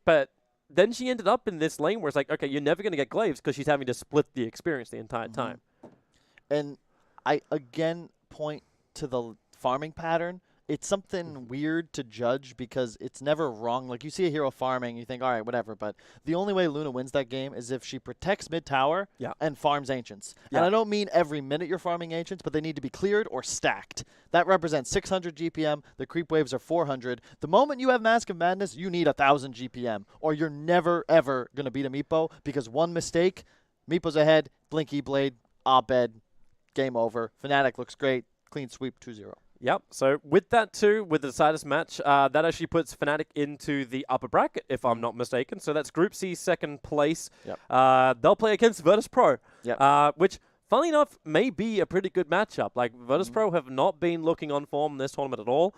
Speaker 1: But then she ended up in this lane where it's like, okay, you're never going to get Glaives because she's having to split the experience the entire time.
Speaker 2: And I again point to the farming pattern. It's something weird to judge because it's never wrong. Like you see a hero farming, you think, all right, whatever. But the only way Luna wins that game is if she protects mid tower and farms Ancients. And I don't mean every minute you're farming Ancients, but they need to be cleared or stacked. That represents 600 GPM. The creep waves are 400. The moment you have Mask of Madness, you need 1,000 GPM, or you're never, ever going to beat a Meepo because one mistake, Meepo's ahead, Blinky Blade, Abed, game over. Fnaitc looks great. Clean sweep 2-0.
Speaker 1: Yep. So with that too, with the deciders match, that actually puts Fnaitc into the upper bracket, if I'm not mistaken. So that's Group C, second place.
Speaker 2: Yep.
Speaker 1: They'll play against Virtus Pro,
Speaker 2: Yep.
Speaker 1: which, funnily enough, may be a pretty good matchup. Like, Virtus Pro have not been looking on form in this tournament at all.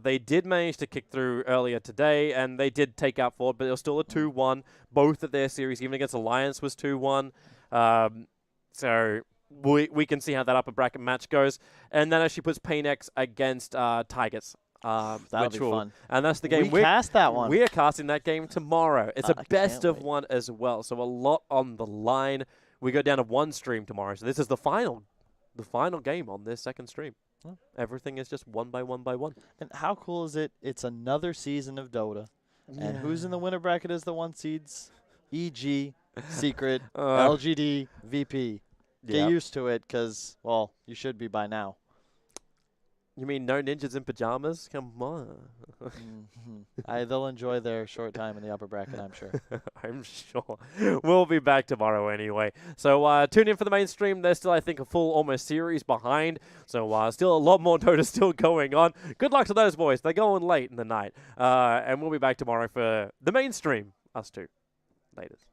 Speaker 1: They did manage to kick through earlier today, and they did take out Ford, but it was still a 2-1. Both of their series, even against Alliance, was 2-1. So we can see how that upper bracket match goes. And that actually puts Paynex against Tigers.
Speaker 2: That'll be fun.
Speaker 1: And that's the game.
Speaker 2: We cast that one.
Speaker 1: We're casting that game tomorrow. It's a best of
Speaker 2: wait.
Speaker 1: one as well, so a lot on the line. We go down to one stream tomorrow, so this is the final game on this second stream.
Speaker 2: Huh.
Speaker 1: Everything is just one by one by one.
Speaker 2: And how cool is it? It's another season of Dota. And who's in the winner bracket as the 1 seeds? EG, Secret, LGD, VP. Get used to it because, well, you should be by now.
Speaker 1: You mean no ninjas in pajamas? Come on.
Speaker 2: They'll enjoy their short time in the upper bracket, I'm sure.
Speaker 1: I'm sure. We'll be back tomorrow anyway. So tune in for the main stream. There's still, I think, a full almost series behind. So still a lot more Dota still going on. Good luck to those boys. They're going late in the night. And we'll be back tomorrow for the main stream. Us two. Laters.